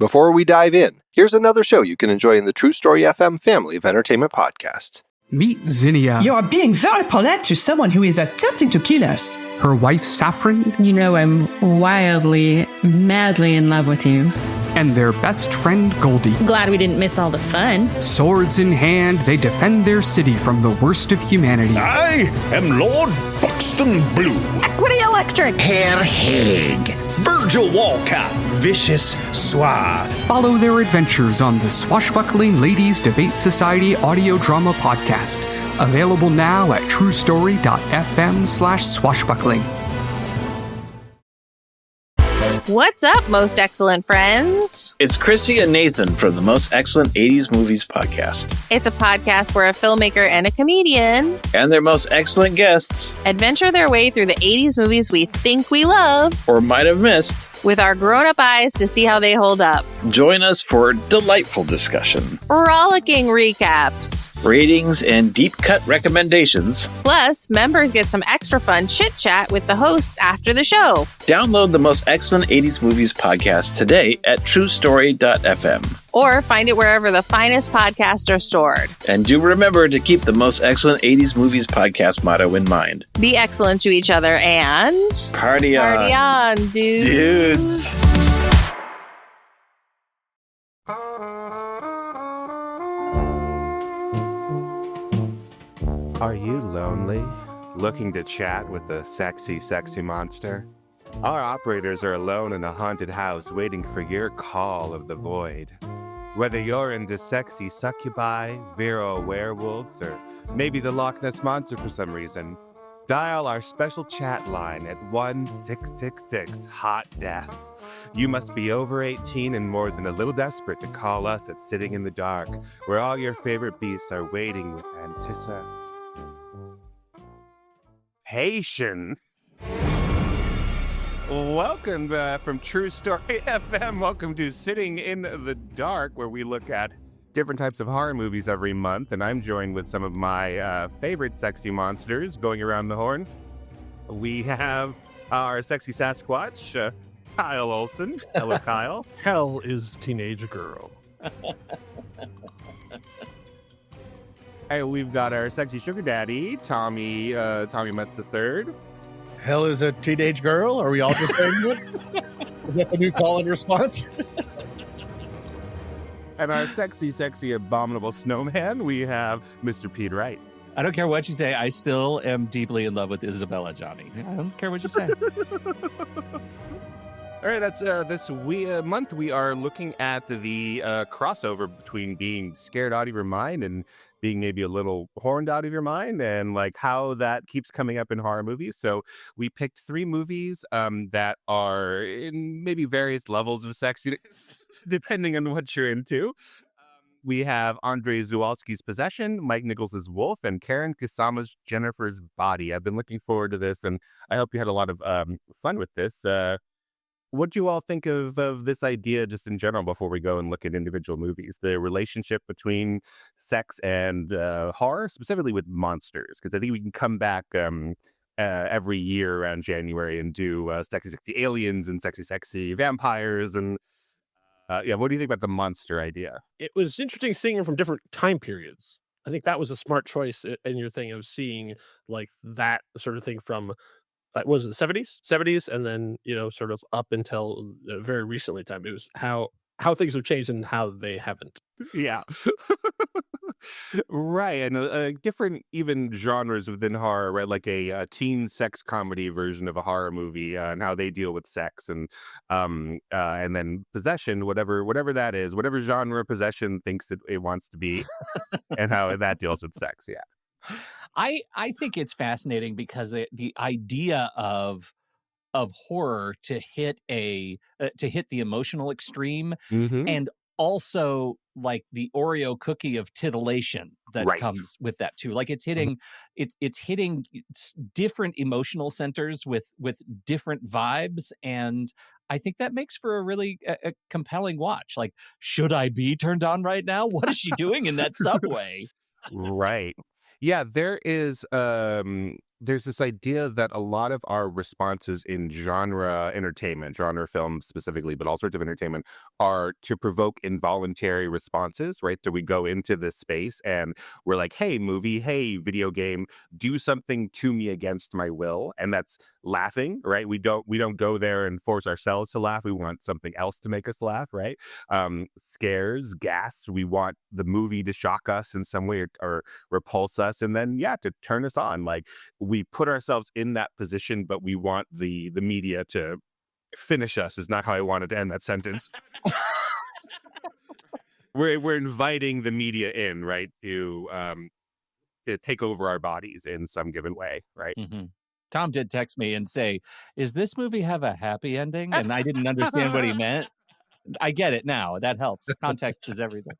Before we dive in, here's another show you can enjoy in the True Story FM family of entertainment podcasts. Meet Zinnia. You are being very polite to someone who is attempting to kill us. Her wife, Saffron. You know I'm wildly, madly in love with you. And their best friend, Goldie. Glad we didn't miss all the fun. Swords in hand, they defend their city from the worst of humanity. I am Lord Buxton Blue. Equity Electric. Herr Haig. Virgil Walcott. Vicious Swa. Follow their adventures on the Swashbuckling Ladies Debate Society audio drama podcast. Available now at truestory.fm/swashbuckling. What's up, most excellent friends? It's Chrissy and Nathan from the Most Excellent 80s Movies podcast. It's a podcast where a filmmaker and a comedian And their most excellent guests adventure their way through the 80s movies we think we love or might have missed with our grown-up eyes to see how they hold up. Join us for delightful discussion, Rollicking recaps. ratings, and deep-cut recommendations. Plus, members get some extra fun chit-chat with the hosts after the show. Download the Most Excellent 80s Movies podcast today at truestory.fm. Or find it wherever the finest podcasts are stored. And do remember to keep the Most Excellent 80s Movies podcast motto in mind. Be excellent to each other and... Party on. Party on, dudes. Are you lonely? Looking to chat with a sexy, sexy monster? Our operators are alone in a haunted house waiting for your call of the void. Whether you're into sexy succubi, virile werewolves, or maybe the Loch Ness Monster for some reason, dial our special chat line at 1-666-HOT-DEATH. You must be over 18 and more than a little desperate to call us at Sitting in the Dark, where all your favorite beasts are waiting with anticipation. Welcome from True Story FM. Welcome to Sitting in the Dark, where we look at different types of horror movies every month, and I'm joined with some of my favorite sexy monsters going around the horn. We have our sexy Sasquatch, Kyle Olson. Hello, Kyle. Hell is teenage girl. Hey, we've got our sexy sugar daddy, Tommy Metz III. Hell is a teenage girl? Are we all just saying it? Is that the new call and response? And our sexy, abominable snowman, we have Mr. Pete Wright. I don't care what you say. I still am deeply in love with Isabelle, Adjani. I don't care what you say. All right, that's this month we are looking at the crossover between being scared out of your mind and being maybe a little horned out of your mind, and like how that keeps coming up in horror movies. So we picked 3 movies that are in maybe various levels of sexiness, depending on what you're into. We have Andrzej Żuławski's Possession, Mike Nichols' Wolf, and Karen Kusama's Jennifer's Body. I've been looking forward to this, and I hope you had a lot of fun with this. What do you all think of this idea just in general before we go and look at individual movies? The relationship between sex and horror, specifically with monsters, because I think we can come back every year around January and do sexy aliens and sexy vampires. And what do you think about the monster idea? It was interesting seeing it from different time periods. I think that was a smart choice in your thing of seeing like that sort of thing from... what was it, the 70s, and then, sort of up until very recently time. It was how things have changed and how they haven't. Yeah. Right. And different even genres within horror, right? Like a teen sex comedy version of a horror movie and how they deal with sex. And then Possession, whatever that is, whatever genre Possession thinks it wants to be and how that deals with sex. Yeah. I think it's fascinating because the idea of horror to hit the emotional extreme, and also like the Oreo cookie of titillation that comes with that too. Like it's hitting different emotional centers with different vibes, and I think that makes for a really a compelling watch. Like, should I be turned on right now? What is she doing in that subway? Right. Yeah, there is there's this idea that a lot of our responses in genre entertainment, genre films specifically, but all sorts of entertainment, are to provoke involuntary responses, right? So we go into this space and we're like, hey, movie, hey, video game, do something to me against my will. And that's laughing, right? We don't go there and force ourselves to laugh. We want something else to make us laugh, right? Scares, gas, we want the movie to shock us in some way or repulse us, and then to turn us on. Like, we put ourselves in that position, but we want the media to finish us. Is not how I wanted to end that sentence. We're inviting the media in, right, to take over our bodies in some given way, right? Mm-hmm. Tom did text me and say, "Is this movie have a happy ending?" And I didn't understand what he meant. I get it now. That helps. Context is everything.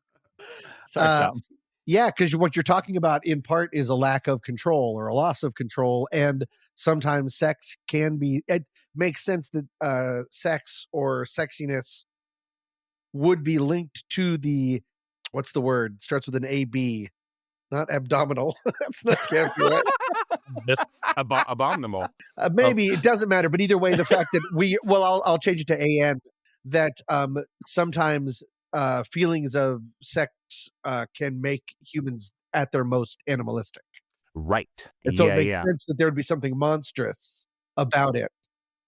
Sorry, Tom. Yeah, because what you're talking about in part is a lack of control or a loss of control. And sometimes sex can be, it makes sense that sex or sexiness would be linked to the, what's the word? It starts with an AB, not abdominal. That's not can't be right. Abominable. Maybe it doesn't matter, but either way, the fact that I'll change it to AN, that sometimes feelings of sex can make humans at their most animalistic. Right. And so it makes sense that there would be something monstrous about it.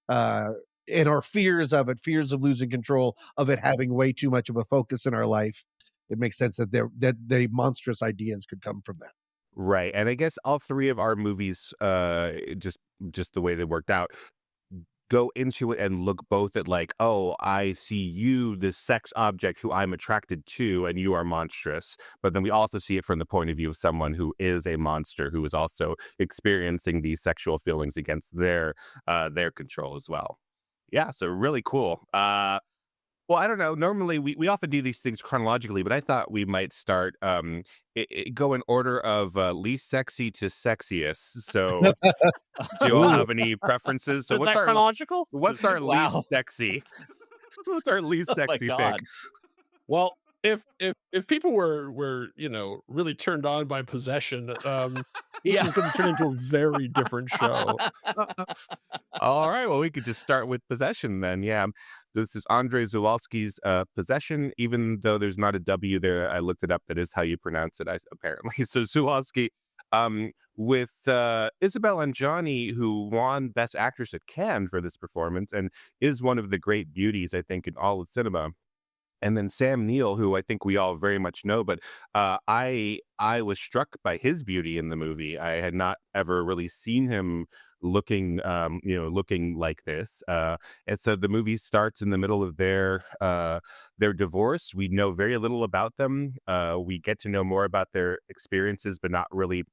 And our fears of losing control, of it having way too much of a focus in our life. It makes sense that the monstrous ideas could come from that. Right. And I guess all three of our movies, just the way they worked out, go into it and look both at like, oh, I see you, this sex object who I'm attracted to, and you are monstrous. But then we also see it from the point of view of someone who is a monster, who is also experiencing these sexual feelings against their control as well. Yeah, so really cool. Well, I don't know. Normally, we often do these things chronologically, but I thought we might start go in order of least sexy to sexiest. So, do you all have any preferences? So, what's our chronological? What's our least sexy? What's our least sexy pick? Well, if people were really turned on by possession, this is going to turn into a very different show. All right, well, we could just start with possession then. Yeah, this is Andrzej Żuławski's Possession. Even though there's not a W there, I looked it up. That is how you pronounce it, apparently. So Żuławski, with Isabelle Adjani, who won Best Actress at Cannes for this performance and is one of the great beauties, I think, in all of cinema. And then Sam Neill, who I think we all very much know, but I was struck by his beauty in the movie. I had not ever really seen him looking like this. And so the movie starts in the middle of their divorce. We know very little about them. We get to know more about their experiences, but not really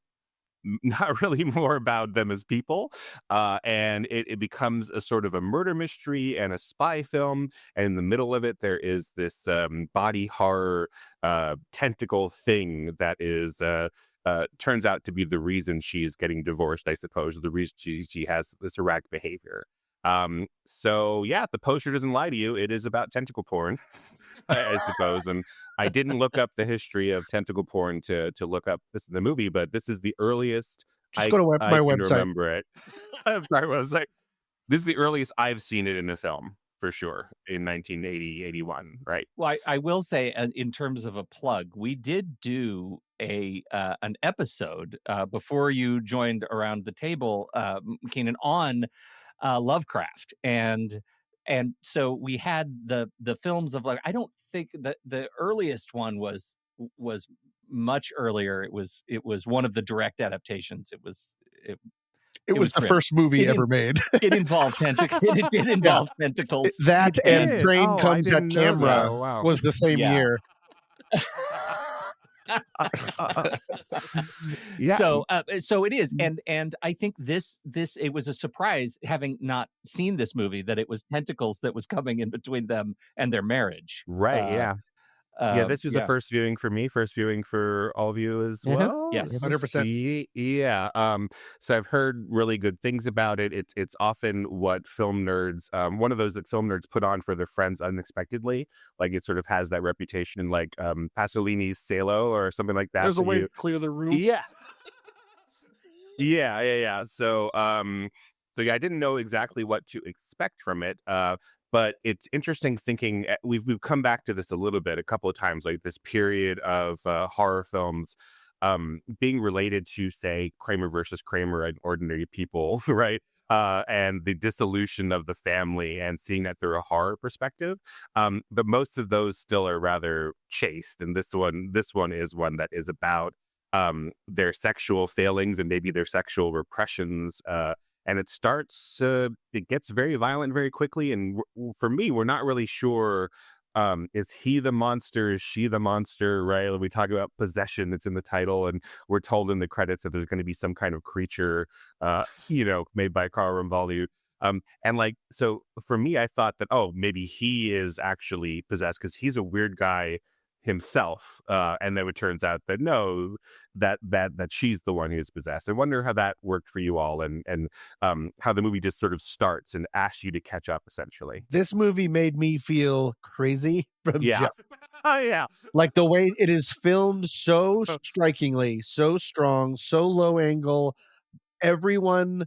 more about them as people. And it becomes a sort of a murder mystery and a spy film. And in the middle of it, there is this body horror tentacle thing that is turns out to be the reason she's getting divorced, I suppose, the reason she has this erratic behavior. So yeah, the poster doesn't lie to you. It is about tentacle porn, I suppose. And I didn't look up the history of tentacle porn to look up the movie, but this is the earliest. Just go to my website. Remember it. I'm sorry, what was like? This is the earliest I've seen it in a film, for sure, in 1980, 81, right? Well, I will say, in terms of a plug, we did do an episode before you joined around the table, Kynan, on Lovecraft, and so we had the films of, like, I don't think that the earliest one was much earlier. It was one of the direct adaptations. It was the first movie ever made. It involved tentacles. It did involve tentacles. That and Train Comes at Camera was the same year. Yeah. So it is, and I think this it was a surprise, having not seen this movie, that it was tentacles that was coming in between them and their marriage. Right. Yeah, this was the first viewing for me, first viewing for all of you as well. Yes, 100%. Yeah. So I've heard really good things about it. It's often what film nerds, one of those that film nerds put on for their friends unexpectedly. Like, it sort of has that reputation in, like, Pasolini's Salo or something like that. There's a way to clear the room. Yeah. Yeah. So yeah, I didn't know exactly what to expect from it. But it's interesting thinking. We've come back to this a little bit, a couple of times, like this period of horror films being related to, say, Kramer versus Kramer and Ordinary People, right? And the dissolution of the family and seeing that through a horror perspective. But most of those still are rather chaste, and this one is one that is about their sexual failings and maybe their sexual repressions. And it gets very violent very quickly. And for me, we're not really sure, is he the monster? Is she the monster? Right? We talk about possession. It's in the title, and we're told in the credits that there's going to be some kind of creature, made by Carl Romboli. And so for me, I thought that, maybe he is actually possessed because he's a weird guy himself. And then it turns out that no, that she's the one who's possessed. I wonder how that worked for you all, and how the movie just sort of starts and asks you to catch up, essentially. This movie made me feel crazy from jump. Yeah. Like the way it is filmed so strikingly, so strong, so low angle. Everyone,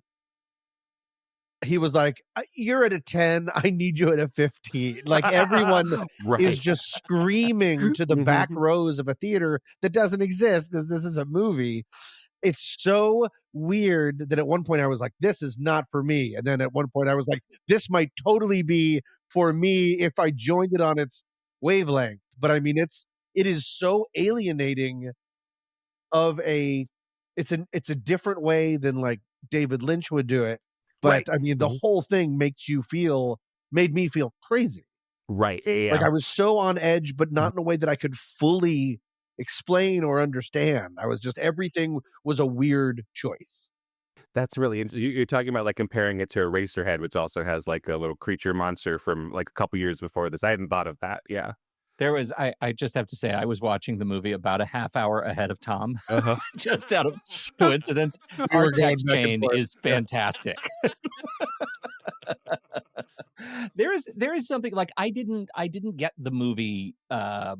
he was like, you're at a 10, I need you at a 15. Like everyone Right. is just screaming to the back rows of a theater that doesn't exist because this is a movie. It's so weird that at one point I was like, this is not for me. And then at one point I was like, this might totally be for me if I joined it on its wavelength. But I mean, it is so alienating it's a different way than like David Lynch would do it. But Right. I mean, the whole thing made me feel crazy. Right. Yeah. Like I was so on edge, but not in a way that I could fully explain or understand. Everything was a weird choice. That's really interesting. You're talking about like comparing it to Eraserhead, which also has like a little creature monster from like a couple years before this. I hadn't thought of that. Yeah. I just have to say, I was watching the movie about a half hour ahead of Tom, just out of coincidence. Our text chain is fantastic. There is something like I didn't get the movie I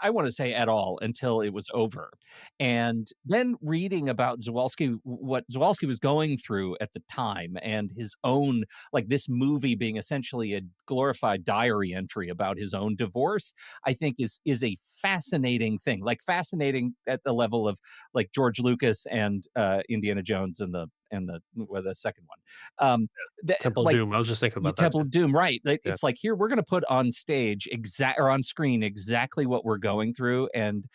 want to say at all until it was over, and then reading about what Żuławski was going through at the time, and his own, like, this movie being essentially a glorified diary entry about his own divorce, I think is a fascinating thing, like fascinating at the level of like George Lucas and Indiana Jones and the second one, Temple of Doom. I was just thinking about that. Temple of Doom, right? It's like, here we're going to put on stage or on screen exactly what we're going through, and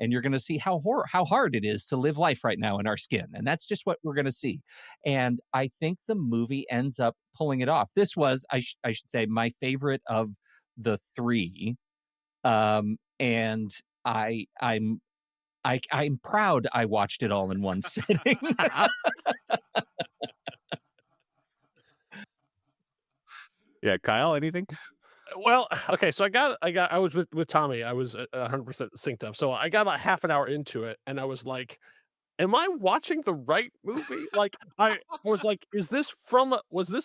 you're going to see how hard it is to live life right now in our skin, and that's just what we're going to see. And I think the movie ends up pulling it off. This was, I should say, my favorite of the three, and I'm proud I watched it all in one sitting. Yeah, Kyle, anything? Well, okay, so I was with Tommy. I was 100% synced up. So I got about half an hour into it, and I was like, am I watching the right movie? Like, I was like, was this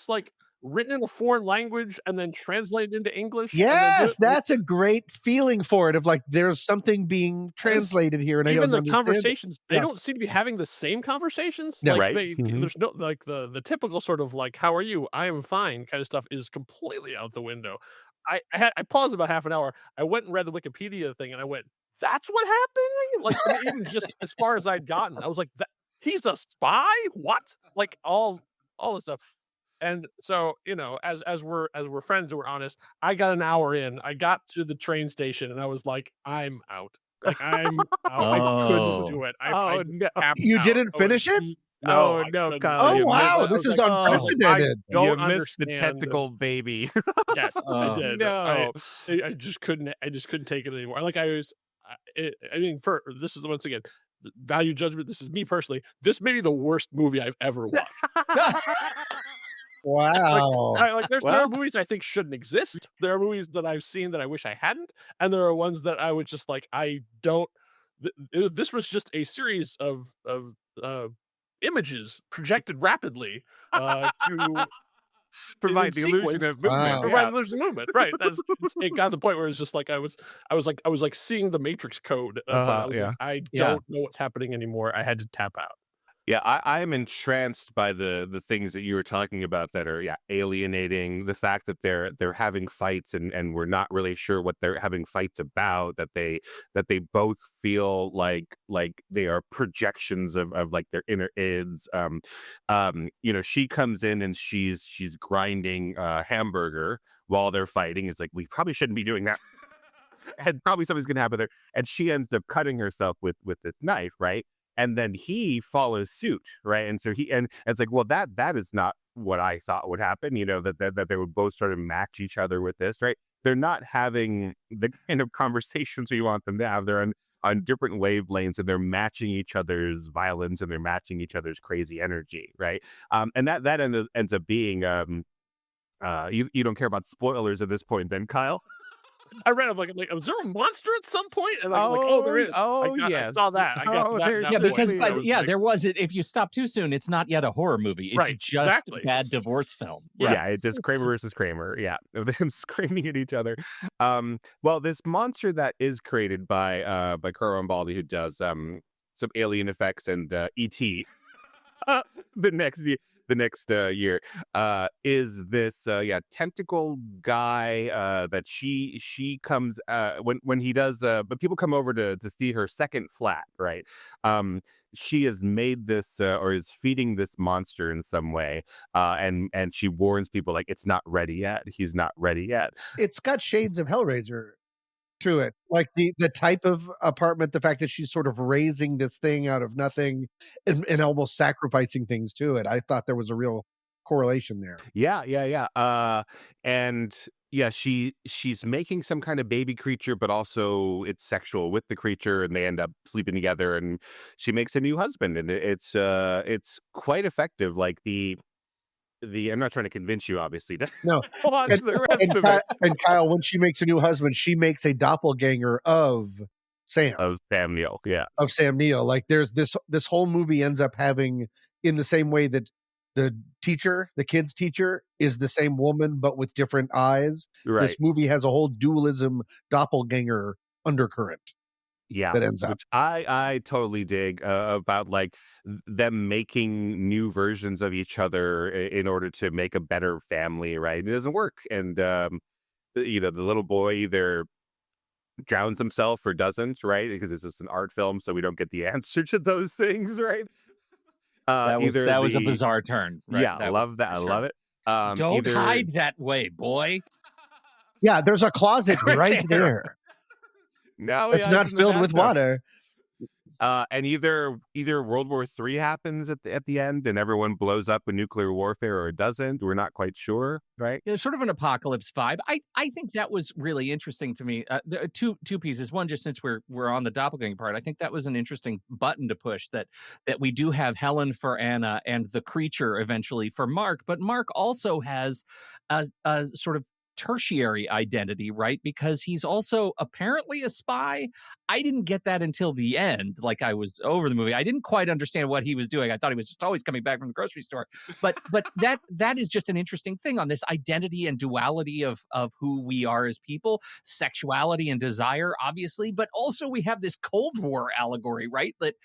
like written in a foreign language and then translated into English? Yes, that's a great feeling for it, of like there's something being translated here, and even I don't the understand conversations, it. they Yeah. don't seem to be having the same conversations. No. Like Right. there's no, like, the typical sort of like, how are you? I am fine kind of stuff is completely out the window. I paused about half an hour. I went and read the Wikipedia thing, and I went, that's what happened? Like, I mean, even just as far as I'd gotten, I was like, he's a spy? What? Like all this stuff. And so, as we're friends and we're honest, I got an hour in. I got to the train station, and I was like, I'm out. Like, I'm out. I couldn't do it. I no. tapped You out. didn't finish it? No, I no, couldn't. Kyle, Oh you wow, missed this is like, unprecedented. I don't you missed the understand. tentacle baby. Yes, I did. No. I just couldn't take it anymore. Like, I mean, this is once again value judgment. This is me personally. This may be the worst movie I've ever watched. Wow. There are movies I think shouldn't exist. There are movies that I've seen that I wish I hadn't, and there are ones that I would just like. I don't. This was just a series of images projected rapidly to Provide the illusion of movement. Wow. Provide the illusion of movement. Right. It got to the point where it's just like I was like seeing the Matrix code. But I was like, I don't know what's happening anymore. I had to tap out. Yeah, I am entranced by the things that you were talking about that are alienating. The fact that they're having fights and we're not really sure what they're having fights about. That they both feel like they are projections of like their inner ids. She comes in and she's grinding hamburger while they're fighting. It's like, we probably shouldn't be doing that. And probably something's gonna happen there. And she ends up cutting herself with this knife, right? And then he follows suit, right? And so it's like, well, that is not what I thought would happen. That they would both sort of match each other with this, right? They're not having the kind of conversations we want them to have. They're on different wavelengths, and they're matching each other's violence, and they're matching each other's crazy energy, right? And that ends up being you don't care about spoilers at this point, then, Kyle? I read. I'm like, was there a monster at some point? And I'm like, oh, there is. Yes. I saw that. I got that. There was it. If you stop too soon, it's not yet a horror movie. It's just a bad divorce film. Yeah, it's just Kramer versus Kramer. Yeah, of them screaming at each other. Well, this monster that is created by Carlo Rambaldi, who does some alien effects and E.T. the next year is this tentacle guy that she comes when he does but people come over to see her second flat, right? She has made this or is feeding this monster in some way, and she warns people, like, it's not ready yet, he's not ready yet. It's got shades of Hellraiser to it, like the type of apartment, the fact that she's sort of raising this thing out of nothing and almost sacrificing things to it. I thought there was a real correlation there. And she's making some kind of baby creature, but also it's sexual with the creature, and they end up sleeping together, and she makes a new husband, and it's quite effective. Like I'm not trying to convince you, obviously, to no. watch the rest of it. And Kyle, when she makes a new husband, she makes a doppelganger of Sam. Of Sam Neill, yeah. Of Sam Neill. Like, there's this whole movie ends up having, in the same way that the kid's teacher is the same woman, but with different eyes. Right. This movie has a whole dualism doppelganger undercurrent. Yeah, that ends up. Which I totally dig about, like, them making new versions of each other in order to make a better family, right? It doesn't work, and the little boy either drowns himself or doesn't, right? Because it's just an art film, so we don't get the answer to those things, right? That was a bizarre turn. Right? Yeah, I love that. Sure. I love it. Don't hide that way, boy. Yeah, there's a closet right there. No, it's not filled with water. And either World War III happens at the end, and everyone blows up in nuclear warfare, or it doesn't. We're not quite sure, right? Yeah, sort of an apocalypse vibe. I think that was really interesting to me. There are two pieces. One, just since we're on the doppelganger part, I think that was an interesting button to push. That we do have Helen for Anna and the creature eventually for Mark, but Mark also has a sort of tertiary identity, right? Because he's also apparently a spy. I didn't get that until the end. Like, I was over the movie, I didn't quite understand what he was doing. I thought he was just always coming back from the grocery store. But that is just an interesting thing on this identity and duality of who we are as people, sexuality and desire, obviously, but also we have this Cold War allegory, right? That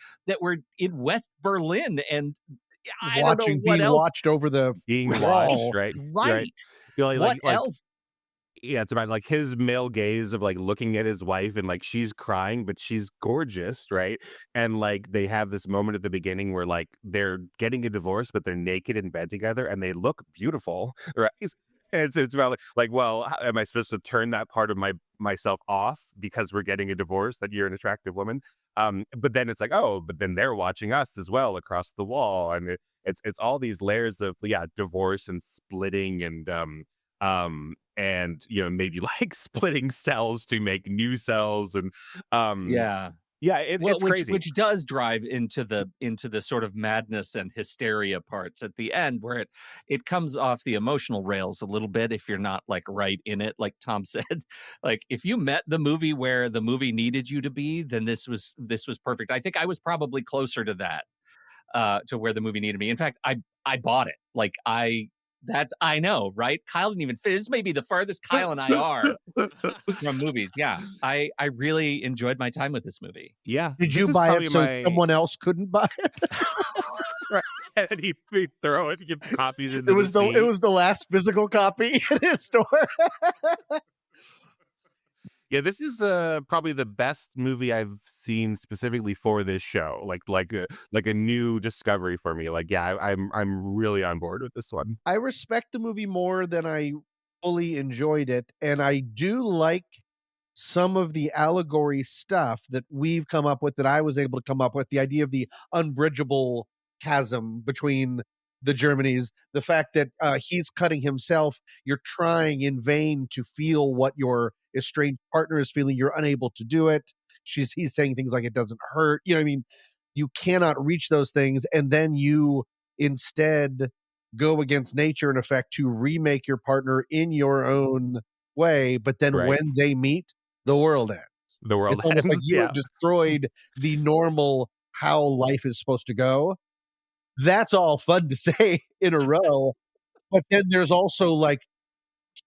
we're in West Berlin and being watched over the wall, right? Right. What else? Yeah, it's about, like, his male gaze of, like, looking at his wife, and, like, she's crying, but she's gorgeous, right? And, like, they have this moment at the beginning where, like, they're getting a divorce, but they're naked in bed together, and they look beautiful, right? And it's about, like, well, am I supposed to turn that part of myself off because we're getting a divorce, that you're an attractive woman? But then it's like, oh, but then they're watching us as well across the wall, and it's all these layers of divorce and splitting and maybe like splitting cells to make new cells, and it's crazy, which does drive into the sort of madness and hysteria parts at the end, where it comes off the emotional rails a little bit if you're not, like, right in it. Like Tom said, like, if you met the movie where the movie needed you to be, then this was perfect. I think I was probably closer to that, to where the movie needed me. In fact, I bought it. Like, I know, right? Kyle didn't even fit. This may be the farthest Kyle and I are from movies. Yeah. I really enjoyed my time with this movie. Yeah. Did you buy it so someone else couldn't buy it? Right. And he'd throw it, give copies into It was the sea. it was the last physical copy in his store. Yeah, this is probably the best movie I've seen specifically for this show. Like a new discovery for me. Like, yeah, I'm really on board with this one. I respect the movie more than I fully enjoyed it, and I do like some of the allegory stuff that we've come up with, that I was able to come up with. The idea of the unbridgeable chasm between the Germanys, the fact that he's cutting himself, you're trying in vain to feel what your estranged partner is feeling, you're unable to do it. He's saying things like it doesn't hurt. You know what I mean? You cannot reach those things, and then you instead go against nature in effect to remake your partner in your own way. But then Right. when they meet, the world ends. The world It's almost like ends, you yeah. have destroyed the normal how life is supposed to go. That's all fun to say in a row. But then there's also like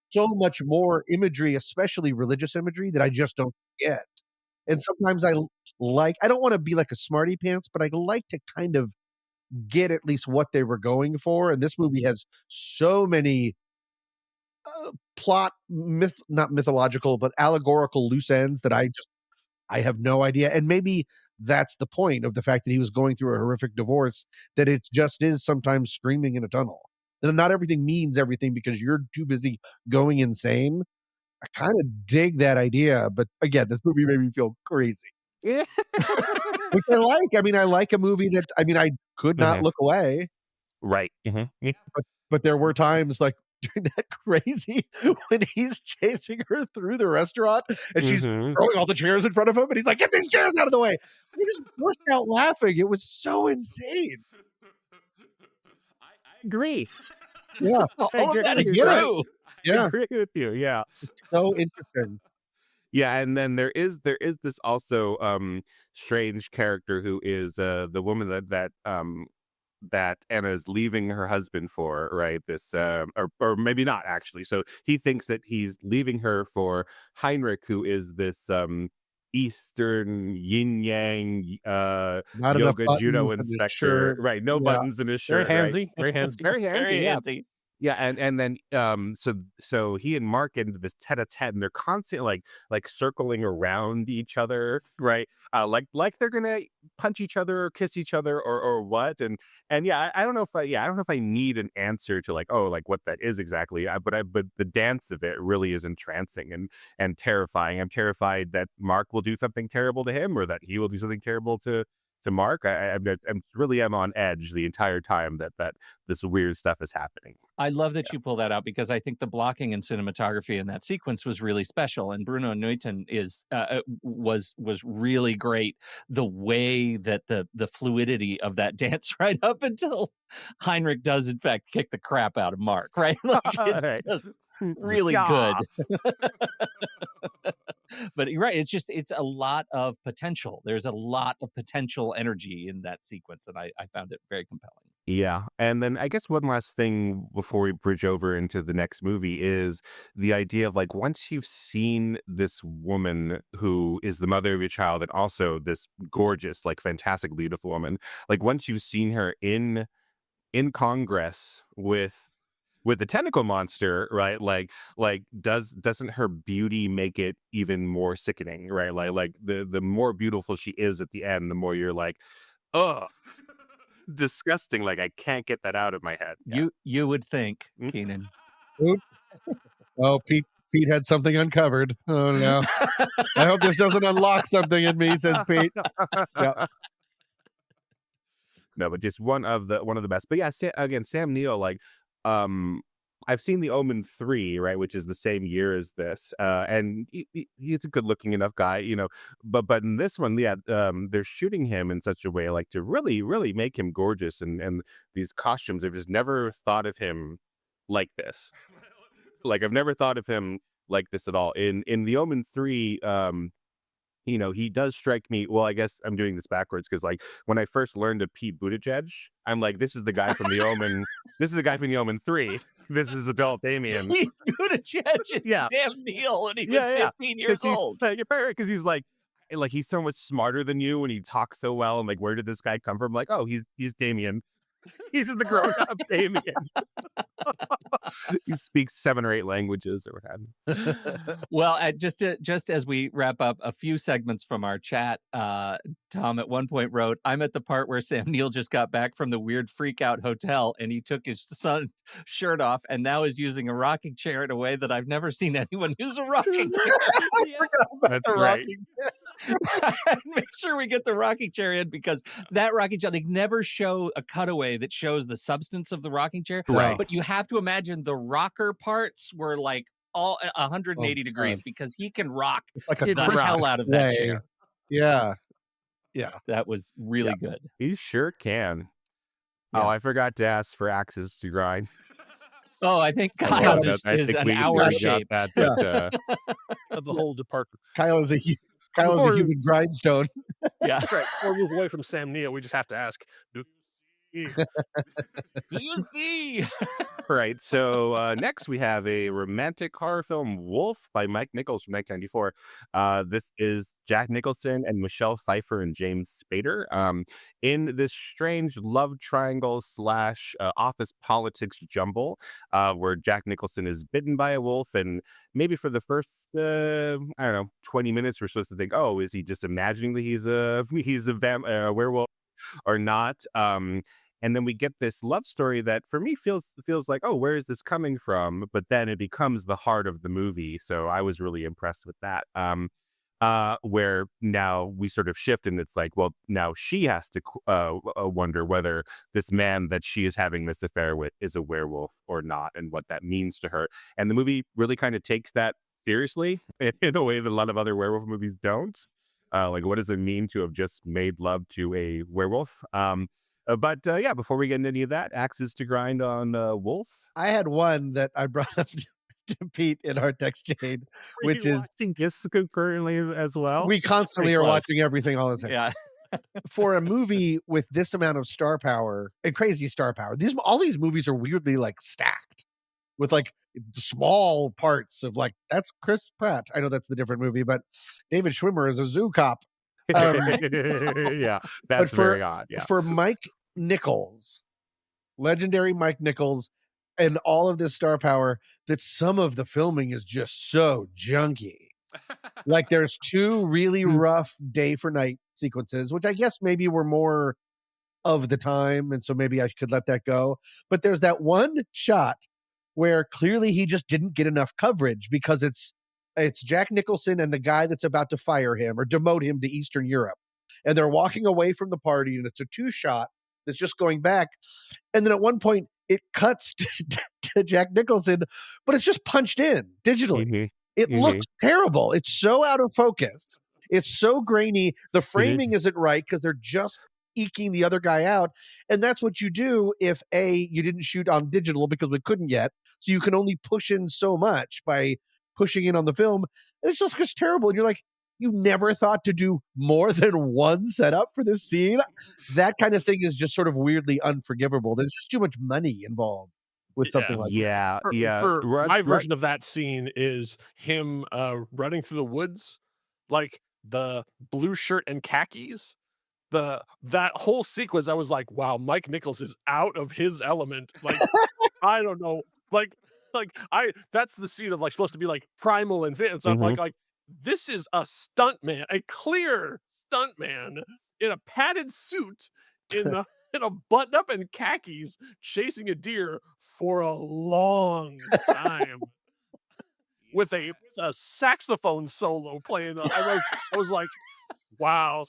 so much more imagery, especially religious imagery, that I just don't get. And sometimes I don't want to be like a smarty pants, but I like to kind of get at least what they were going for. And this movie has so many plot not mythological, but allegorical loose ends that I have no idea. And maybe that's the point of the fact that he was going through a horrific divorce, that it just is sometimes screaming in a tunnel. And not everything means everything because you're too busy going insane. I kind of dig that idea, but again, this movie made me feel crazy. Yeah. Which I like. I mean, I like a movie that, I mean, I could not look away. Right. Yeah. But there were times like during that crazy when he's chasing her through the restaurant and she's throwing all the chairs in front of him and he's like, get these chairs out of the way. He just burst out laughing. It was so insane. I agree. Yeah. All of that is get it. true. Yeah. I agree with you. Yeah. So interesting. Yeah, and then there is this also strange character who is the woman that Anna is leaving her husband for, right? This or maybe not actually. So he thinks that he's leaving her for Heinrich, who is this Eastern yin yang yoga judo inspector, right? No buttons in his shirt, Very handsy, right? very handsy, Very handsy, Very yeah. handsy. Yeah, and then so he and Mark get into this tete-a-tete, and they're constantly like circling around each other, right? Like they're gonna punch each other or kiss each other or what? And yeah, I don't know if I need an answer to like what that is exactly. But the dance of it really is entrancing and terrifying. I'm terrified that Mark will do something terrible to him, or that he will do something terrible to Mark. I'm really on edge the entire time that this weird stuff is happening. I love that you pull that out because I think the blocking and cinematography in that sequence was really special, and Bruno Neuten was really great. The way that the fluidity of that dance right up until Heinrich does in fact kick the crap out of Mark, right? Like it's just really good. But you're right, it's a lot of potential. There's a lot of potential energy in that sequence, and I found it very compelling. Yeah. And then I guess one last thing before we bridge over into the next movie is the idea of like, once you've seen this woman who is the mother of your child and also this gorgeous, like fantastic, beautiful woman, like once you've seen her in Congress with the tentacle monster, right? Like doesn't her beauty make it even more sickening, right? Like the more beautiful she is at the end, the more you're like, ugh, disgusting. Like I can't get that out of my head. You would think, Kynan. Oh, Pete had something uncovered. Oh no! I hope this doesn't unlock something in me, says Pete. Yeah. No, but just one of the best. But yeah, Sam Neill, like, I've seen The Omen 3, right, which is the same year as this, and he's a good-looking enough guy, you know. But in this one, yeah, they're shooting him in such a way, like, to really, really make him gorgeous, and these costumes. I've just never thought of him like this. Like, I've never thought of him like this at all. In The Omen 3, you know, he does strike me. Well, I guess I'm doing this backwards because, like, when I first learned of Pete Buttigieg, I'm like, this is the guy from The Omen. This is the guy from The Omen 3. This is adult Damien. Pete Buttigieg is Sam Neill, and he was 15 years old. Because he's like he's so much smarter than you, and he talks so well. And like, where did this guy come from? Like, oh, he's Damien. He's the grown-up Damien. He speaks 7 or 8 languages or what have you. Well, just as we wrap up a few segments from our chat, Tom at one point wrote, "I'm at the part where Sam Neill just got back from the weird freak out hotel and he took his son's shirt off and now is using a rocking chair in a way that I've never seen anyone use a rocking chair." That's right. Make sure we get the rocking chair in, because that rocking chair, they never show a cutaway that shows the substance of the rocking chair. Right. But you have to imagine the rocker parts were like all 180 degrees, because he can rock like a the hell out of that chair. Yeah. That was really good. He sure can. Yeah. Oh, I forgot to ask for axes to grind. Oh, I think Kyle's is an hour shaped. Of the whole department. Kyle is a human grindstone. Yeah. That's right. Before we move away from Sam Neill, we just have to ask, do you see? Right. So next we have a romantic horror film, Wolf, by Mike Nichols from 1994. This is Jack Nicholson and Michelle Pfeiffer and James Spader in this strange love triangle / office politics jumble where Jack Nicholson is bitten by a wolf, and maybe for the first 20 minutes we're supposed to think, oh, is he just imagining that he's a werewolf or not? And then we get this love story that for me feels like, oh, where is this coming from? But then it becomes the heart of the movie. So I was really impressed with that. Where now we sort of shift, and it's like, well, now she has to wonder whether this man that she is having this affair with is a werewolf or not, and what that means to her. And the movie really kind of takes that seriously in a way that a lot of other werewolf movies don't. Like, what does it mean to have just made love to a werewolf? But before we get into any of that, axes to grind on Wolf. I had one that I brought up to Pete in our text chain, which is watching this concurrently as well. We constantly are watching everything all the time. Yeah. For a movie with this amount of star power and crazy star power, all these movies are weirdly like stacked with like small parts of like, that's Chris Pratt. I know that's the different movie, but David Schwimmer is a zoo cop. Yeah, that's very odd. Yeah. For Mike Nichols, legendary Mike Nichols, and all of this star power, that some of the filming is just so junky. Like there's 2 really rough day for night sequences, which I guess maybe were more of the time, and so maybe I could let that go. But there's that one shot where clearly he just didn't get enough coverage, because it's Jack Nicholson and the guy that's about to fire him or demote him to Eastern Europe. And they're walking away from the party, and it's a 2-shot that's just going back. And then at one point it cuts to Jack Nicholson, but it's just punched in digitally. Mm-hmm. It looks terrible. It's so out of focus. It's so grainy. The framing isn't right because they're just eking the other guy out. And that's what you do if you didn't shoot on digital, because we couldn't yet. So you can only push in so much by pushing in on the film. And it's just terrible. And you're like, you never thought to do more than one setup for this scene? That kind of thing is just sort of weirdly unforgivable. There's just too much money involved with something like that. For my version of that scene is him running through the woods, like the blue shirt and khakis. That whole sequence, I was like, wow, Mike Nichols is out of his element. Like, I don't know. Like that's the scene of like supposed to be like primal and fit and stuff. Like this is a stuntman, a clear stuntman in a padded suit in a button up and khakis chasing a deer for a long time with a saxophone solo playing. I was like, wow.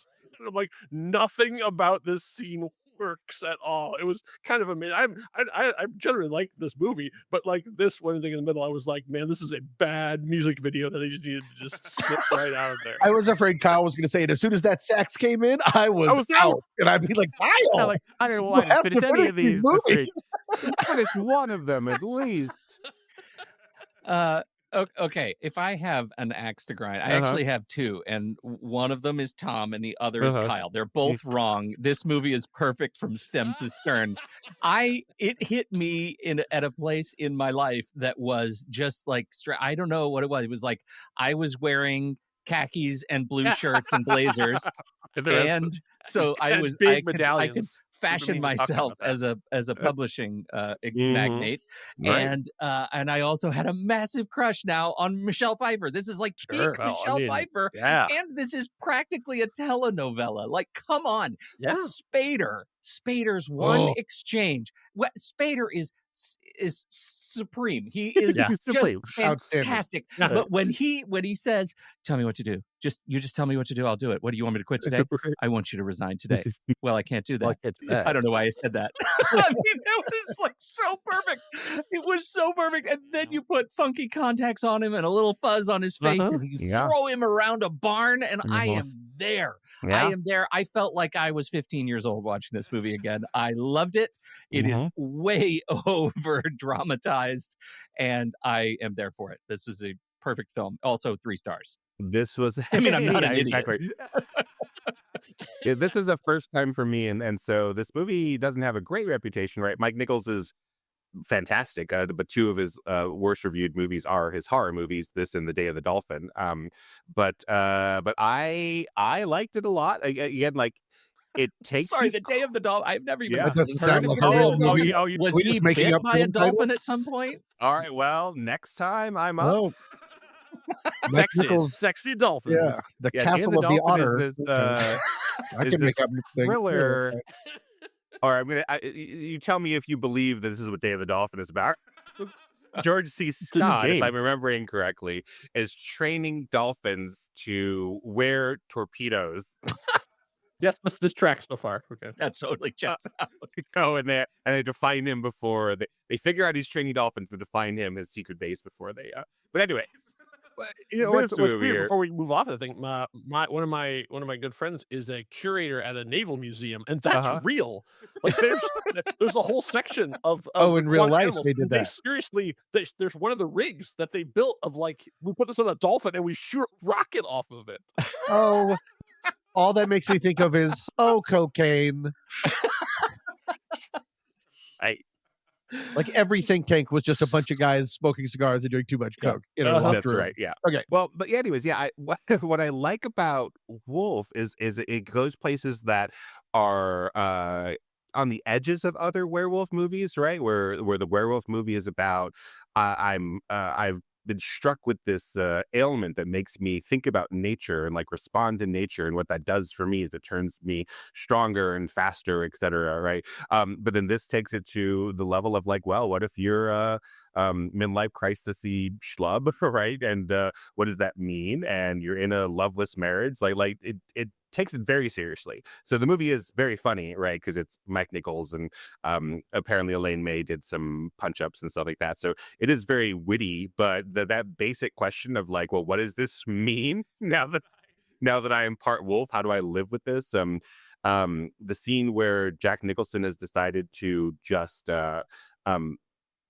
I'm like, nothing about this scene works at all. It was kind of amazing. I generally like this movie, but like this one thing in the middle, I was like, man, this is a bad music video that they just needed to just snip right out of there. I was afraid Kyle was going to say it. As soon as that sax came in, I was out. And I'd be like, Kyle, I don't want to finish any of these movies. Finish one of them at least. Okay, if I have an axe to grind, I actually have 2, and one of them is Tom and the other is Kyle. They're both wrong. This movie is perfect from stem to stern. It hit me at a place in my life that was just like, I don't know what it was. It was like I was wearing khakis and blue shirts and blazers, and so I could fashion myself as a publishing magnate, Right. and I also had a massive crush now on Michelle Pfeiffer. This is like peak Michelle Pfeiffer, and this is practically a telenovela. Like, come on, Spader's one exchange. Spader is supreme. He is just fantastic. But when he says, "Tell me what to do. You just tell me what to do. I'll do it. What do you want me to quit today? I want you to resign today." Well, I can't do that. I don't know why I said that. I mean, it was like so perfect. It was so perfect. And then you put funky contacts on him and a little fuzz on his face, and you throw him around a barn, and I am there. I am there. I felt like I was 15 years old watching this movie again. I loved it. It is way over dramatized, and I am there for it. This is a perfect film. Also 3 stars. This was, I mean, I'm not an idiot. Yeah, this is a first time for me, and so this movie doesn't have a great reputation, right? Mike Nichols is fantastic, but 2 of his worst reviewed movies are his horror movies, this and The Day of the Dolphin. But I liked it a lot. Again, like, it takes. Sorry, The Day of the Dolphin. I've never even That doesn't sound like Was he bit by a dolphin at some point? All right, well, next time I'm up. Sexy dolphins. Yeah, the Castle of the Otter. I can make up thriller. All right, you tell me if you believe that this is what Day of the Dolphin is about. George C. Scott, if I'm remembering correctly, is training dolphins to wear torpedoes. Yes, this track so far. Okay, that totally checks out. Go in there and they define him before they figure out he's training dolphins to define him his secret base before they. But anyways. You know what's weird, before we move off, I think one of my good friends is a curator at a naval museum, and that's real. Like, there's a whole section of in real life animals. they did that. Seriously, there's one of the rigs that they built of, like, we put this on a dolphin and we shoot rocket off of it. Oh, all that makes me think of is cocaine. Like, every think tank was just a bunch of guys smoking cigars and doing too much coke. That's right. Yeah. Okay. Well, but anyways, what I like about Wolf is it goes places that are on the edges of other werewolf movies, right? Where the werewolf movie is about I've been struck with this ailment that makes me think about nature and like respond to nature, and what that does for me is it turns me stronger and faster, etc. Right? But then this takes it to the level of like, well, what if you're a midlife crisis-y schlub, right? And what does that mean? And you're in a loveless marriage, like it takes it very seriously. So the movie is very funny, right? Because it's Mike Nichols, and apparently Elaine May did some punch-ups and stuff like that. So it is very witty, but that basic question of like, well, what does this mean now that I am part wolf? How do I live with this? The scene where Jack Nicholson has decided to just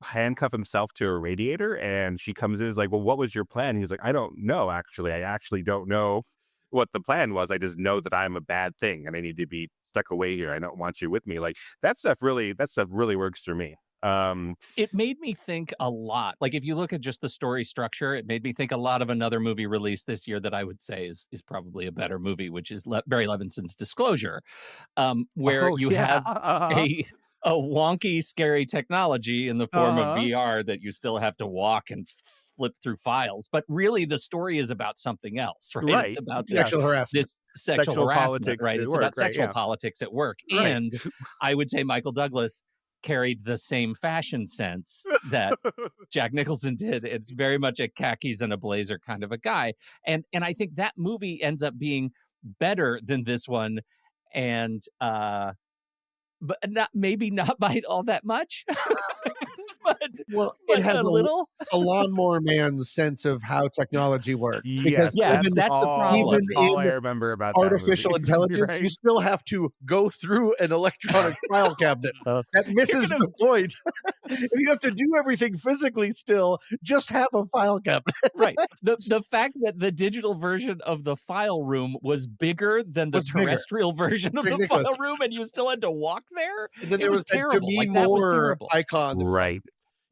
handcuff himself to a radiator, and she comes in and is like, well, what was your plan? He's like, I don't know, actually. I actually don't know what the plan was. I just know that I'm a bad thing and I need to be stuck away here. I don't want you with me. Like, that stuff really works for me. It made me think a lot. Like, if you look at just the story structure, it made me think a lot of another movie released this year that I would say is probably a better movie, which is Barry Levinson's Disclosure, where you have a wonky, scary technology in the form of VR that you still have to walk and flip through files. But really, the story is about something else, right? It's about sexual harassment. This sexual harassment, politics, right? It's about sexual politics at work. Right. And I would say Michael Douglas carried the same fashion sense that Jack Nicholson did. It's very much a khakis and a blazer kind of a guy. And I think that movie ends up being better than this one. And but maybe not by all that much. It has a lawnmower man's sense of how technology works. Because that's the problem. That's all I remember about artificial that intelligence, right? you still have to go through an electronic file cabinet. That misses the point. If you have to do everything physically still, just have a file cabinet. Right. The fact that the digital version of the file room was bigger than the terrestrial version of the file room, and you still had to walk there. And then there was terrible. Demi Moore icon. Right.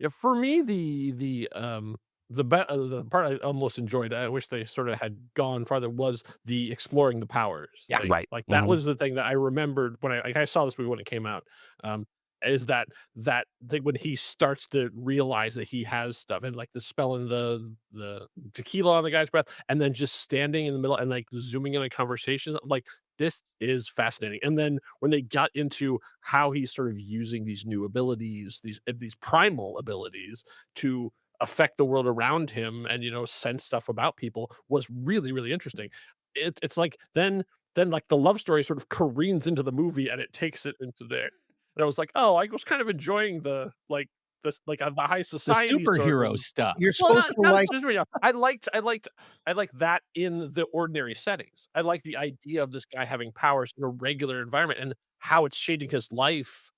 Yeah, for me, the the part I almost enjoyed, I wish they sort of had gone farther, was the exploring the powers. Yeah. Like, Right. like that was the thing that I remembered when I saw this movie when it came out. Is that thing when he starts to realize that he has stuff, and like the spell in the tequila on the guy's breath, and then just standing in the middle and like zooming in on conversations. I'm like, this is fascinating. And then when they got into how he's sort of using these new abilities, these primal abilities to affect the world around him and sense stuff about people, was really, really interesting. It's like then like the love story sort of careens into the movie and it takes it into there. And I was like, oh, I was kind of enjoying the high The society sort superhero of. stuff. You're Well, supposed to like. I liked that in the ordinary settings. I like the idea of this guy having powers in a regular environment and how it's changing his life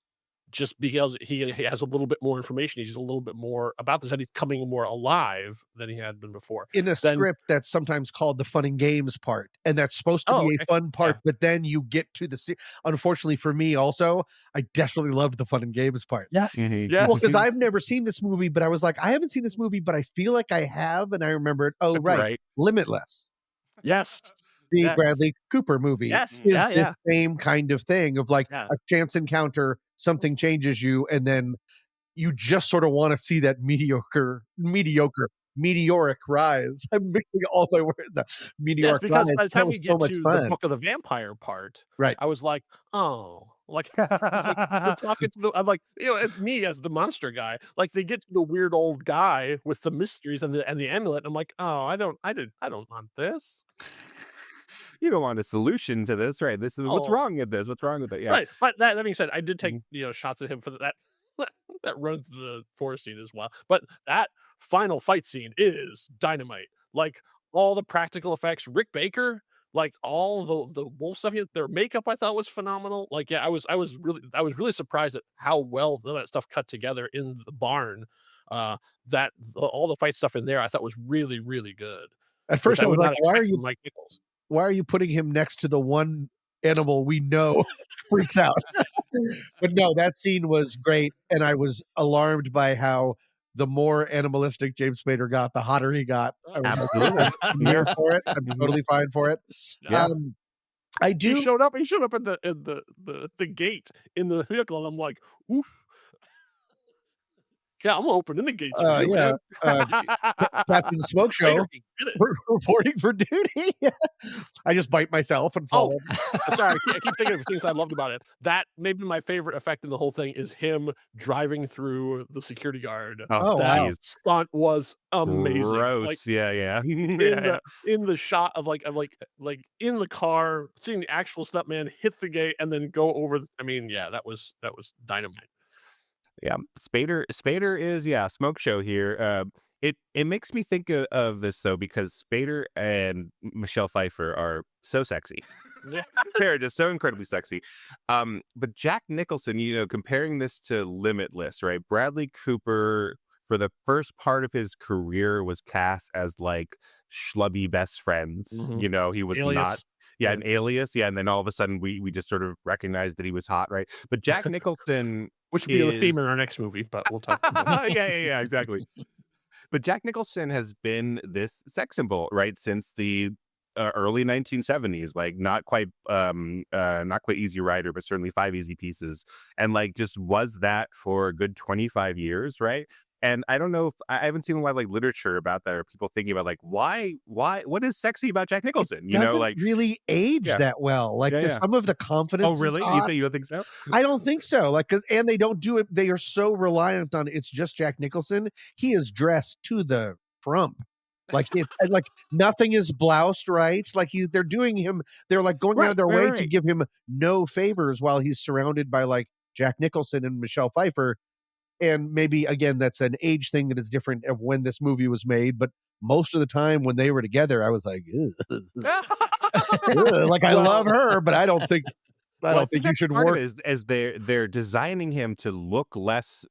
just because he has a little bit more information. He's a little bit more about this, and he's coming more alive than he had been before. In a Then- script that's sometimes called the fun and games part, and that's supposed to be okay. a fun part, but then you get to the unfortunately for me also, I desperately loved the fun and games part. Yes. Mhm. Yes. Well, because I've never seen this movie, but I was like, I haven't seen this movie, but I feel like I have, and I remembered, oh right, Right. Limitless, Yes. the Yes. Bradley Cooper movie, Yes. is Yeah, this yeah. same kind of thing of like Yeah. a chance encounter, something changes you, and then you just sort of want to see that meteoric rise. I'm mixing all my words up. Yes, Meteoric because rise. by the That time was you so get much to the fun. Book of the Vampire part, Right. I was like, oh, like, it's like they're talking to the. I'm like, and me as the monster guy, like they get to the weird old guy with the mysteries and the amulet. And I'm like, oh, I don't want this. You don't want a solution to this, right? This is what's Oh. wrong with this. What's wrong with it? Yeah. Right. But that being said, I did take shots at him for that that run through the forest scene as well. But that final fight scene is dynamite. Like all the practical effects, Rick Baker, like all the wolf stuff, their makeup I thought was phenomenal. Like I was really surprised at how well that stuff cut together in the barn. All the fight stuff in there I thought was really, really good. At first, I was like, why are Mike Nichols? why are you putting him next to the one animal we know freaks out? But no, that scene was great, and I was alarmed by how the more animalistic James Spader got, the hotter he got. I was Absolutely. Like, I'm here for it. I'm totally fine for it. Yeah. I do. He showed up at the gate in the vehicle, and I'm like, oof. Yeah, I'm opening the gates. For you, Yeah, man. Captain Smoke Show Later, get it. reporting for duty. I just bite myself and fall. Sorry, I keep thinking of things I loved about it. That maybe my favorite effect in the whole thing is him driving through the security guard. Oh, That jeez. stunt was amazing. Gross. Like, Yeah. in the shot of like in the car, seeing the actual stuntman hit the gate and then go over. That was dynamite. Yeah. Spader is Smoke Show here. It makes me think of this though, because Spader and Michelle Pfeiffer are so sexy. Yeah. They're just so incredibly sexy. But Jack Nicholson, comparing this to Limitless, right? Bradley Cooper, for the first part of his career, was cast as like schlubby best friends. Mhm. He was Alias. not. Yeah, an alias. Yeah, and then all of a sudden we just sort of recognized that he was hot, right? But Jack Nicholson, Which will be the is- theme in our next movie, but we'll talk about it. yeah, exactly. But Jack Nicholson has been this sex symbol, right, since the early 1970s. Like not quite Easy Rider, but certainly 5 Easy Pieces, and like just was that for a good 25 years, right? And I don't know if I haven't seen a lot of like literature about that, or people thinking about like why what is sexy about Jack Nicholson? Doesn't really age Yeah. that well. Like Yeah. some of the confidence. Oh, is really? off. You don't think so? I don't think so. Like, and they don't do it. They are so reliant on it's just Jack Nicholson. He is dressed to the frump. Like it's like nothing is bloused right. Like they're doing him. They're like going out of their way to give him no favors while he's surrounded by like Jack Nicholson and Michelle Pfeiffer. And maybe again, that's an age thing that is different of when this movie was made. But most of the time when they were together, I was like, like I love her, but I don't think you should part work. of it is they're designing him to look less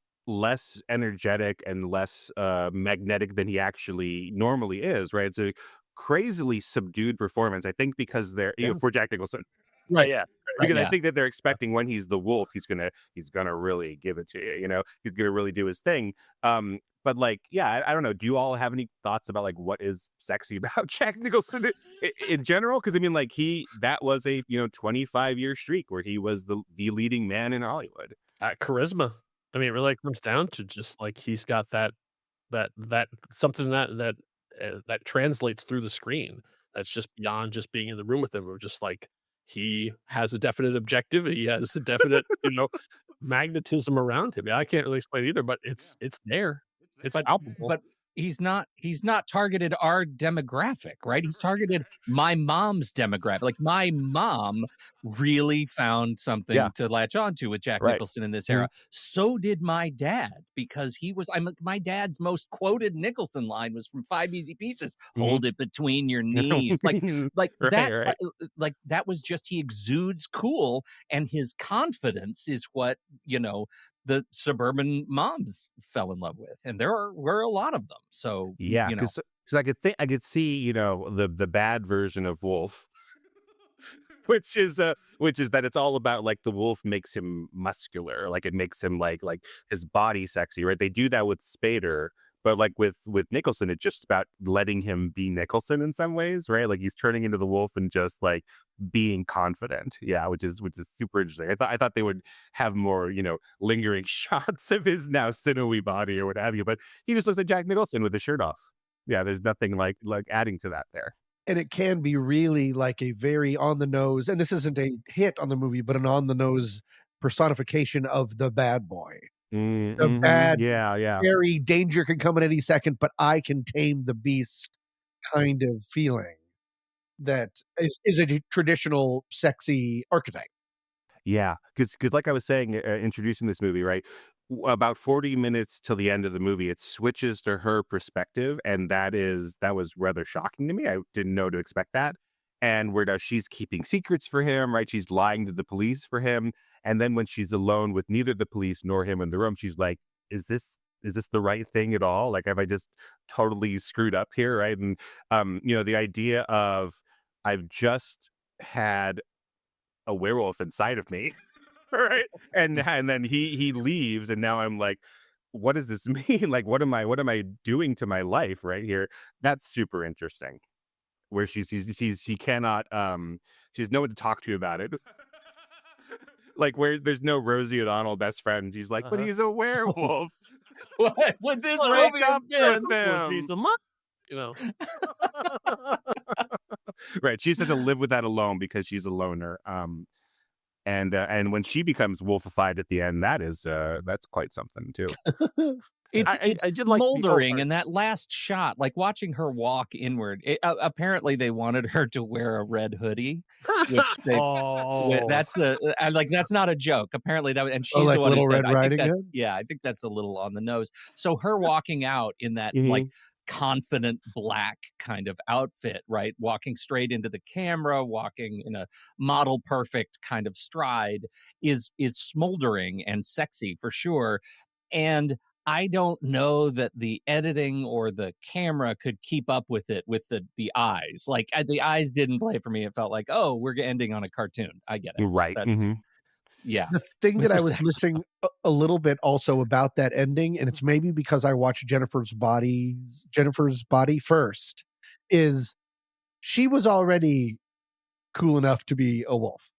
energetic and less magnetic than he actually normally is, right? It's a crazily subdued performance, I think, because they're for Jack Nicholson. Right. Yeah. because I yeah. think that they're expecting when he's the wolf, he's gonna really give it to you. You know, he's gonna really do his thing. But like, yeah, I don't know. Do you all have any thoughts about like what is sexy about Jack Nicholson in general? Because I mean, like that was a 25-year streak where he was the leading man in Hollywood. Charisma. I mean, it really comes down to just like he's got that something that translates through the screen. That's just beyond just being in the room with him. Or just like he has a definite objective. He has a definite, magnetism around him. Yeah, I can't really explain either, but it's there. It's palpable. But he's not targeted our demographic, right? He's targeted my mom's demographic. Like my mom really found something to latch onto with Jack Nicholson in this era. So did my dad, because my dad's most quoted Nicholson line was from 5 Easy Pieces. Hold it between your knees. Like that, like that was just, he exudes cool, and his confidence is what, the suburban moms fell in love with, and were a lot of them. So because I could see the bad version of Wolf, which is that it's all about like the wolf makes him muscular, like it makes him like his body sexy, right? They do that with Spader, but like with Nicholson, it's just about letting him be Nicholson in some ways, right? Like he's turning into the wolf and just like being confident, which is super interesting. I thought they would have more lingering shots of his now sinewy body or what have you, but he just looks like Jack Nicholson with the shirt off. Yeah, there's nothing like adding to that there. And it can be really like a very on the nose, and this isn't a hit on the movie, but an on the nose personification of the bad boy. The bad, very danger can come at any second, but I can tame the beast kind of feeling that is a traditional sexy archetype. Yeah, because like I was saying, introducing this movie, right? About 40 minutes till the end of the movie, it switches to her perspective, and that was rather shocking to me. I didn't know to expect that. And where now she's keeping secrets for him, right? She's lying to the police for him. And then when she's alone with neither the police nor him in the room, she's like, is this the right thing at all? Like, have I just totally screwed up here, right? And, the idea of I've just had a werewolf inside of me, right? And then he leaves, and now I'm like, what does this mean? Like, what am I doing to my life right here? That's super interesting. Where she cannot she has no one to talk to about it. Like where there's no Rosie O'Donnell best friend. She's like, but he's a werewolf. What would this Break movie up have been? with him. Right. She said to live with that alone because she's a loner. And when she becomes wolfified at the end, that's quite something too. It's I did like smoldering in that last shot, like watching her walk inward. Apparently, they wanted her to wear a red hoodie, which that's not a joke. Apparently, and she's like the one who Little said, Red Riding Hood? I think that's a little on the nose. So her walking out in that like confident black kind of outfit, right? Walking straight into the camera, walking in a model perfect kind of stride is smoldering and sexy for sure. And I don't know that the editing or the camera could keep up with it with the eyes. Like the eyes didn't play for me. It felt like, oh, we're ending on a cartoon. I get it. Right. Yeah. The thing that I was missing a little bit also about that ending, and it's maybe because I watched Jennifer's Body first, is she was already cool enough to be a wolf.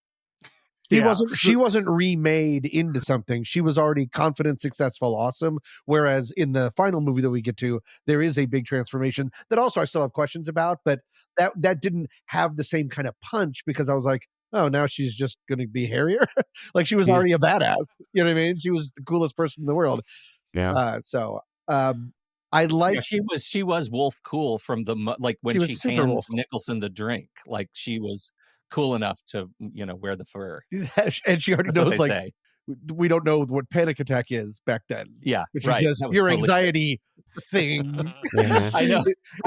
She wasn't remade into something. She was already confident, successful, awesome. Whereas in the final movie that we get to, there is a big transformation that also I still have questions about, but that didn't have the same kind of punch because I was like, oh, now she's just going to be hairier. Like she was already a badass. You know what I mean? She was the coolest person in the world. Yeah. I like she was wolf cool from the like when she hands Nicholson the drink. Like she was cool enough to wear the fur, and she already knows like we don't know what panic attack is back then. Yeah, but she says your anxiety thing. I know,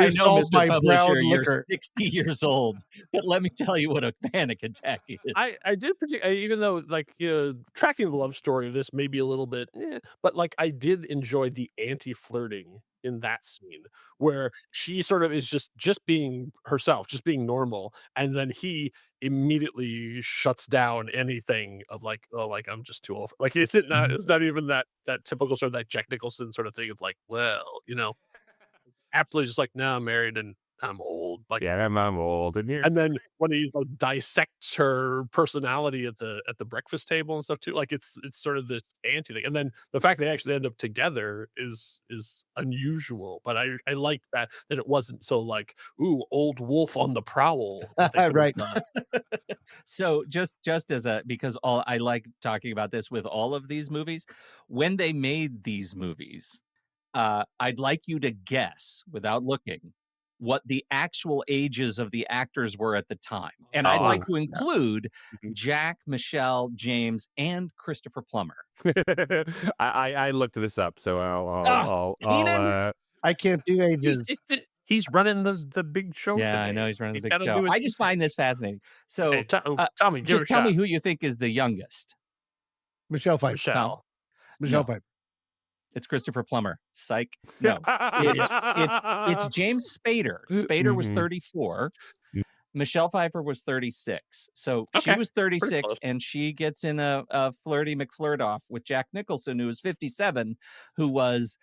solved by brown liquor. You're 60 years old, but let me tell you what a panic attack is. I did even though like tracking the love story of this may be a little bit, but like I did enjoy the anti-flirting in that scene where she sort of is just being herself, just being normal, and then he immediately shuts down anything of like, oh, like I'm just too old. Like it's not even that typical sort of that Jack Nicholson sort of thing of like, well, absolutely just like, no, I'm married and I'm old. Like, Yeah, I'm old, and and then when he dissects her personality at the breakfast table and stuff too, like it's sort of this anti thing. And then the fact they actually end up together is unusual. But I like that it wasn't so like, ooh, old wolf on the prowl. Right. So just as because I like talking about this with all of these movies, when they made these movies, I'd like you to guess without looking what the actual ages of the actors were at the time. And I'd like to include Jack, Michelle, James, and Christopher Plummer. I looked this up, so I'll I can't do ages. He's running the big show. Yeah, today. I know he's running the He's big gotta show. do I just find this fascinating. So Hey, Tommy, give it just a tell me shot. who you think is the youngest. Michelle Pfeiffer. Michelle. Michelle No. Pfeiffer. It's Christopher Plummer. Psych. No, it's James Spader. Spader was 34. Michelle Pfeiffer was 36. So she Okay. was Pretty 36, close. and she gets in a flirty McFlirt off with Jack Nicholson, who was 57, who was.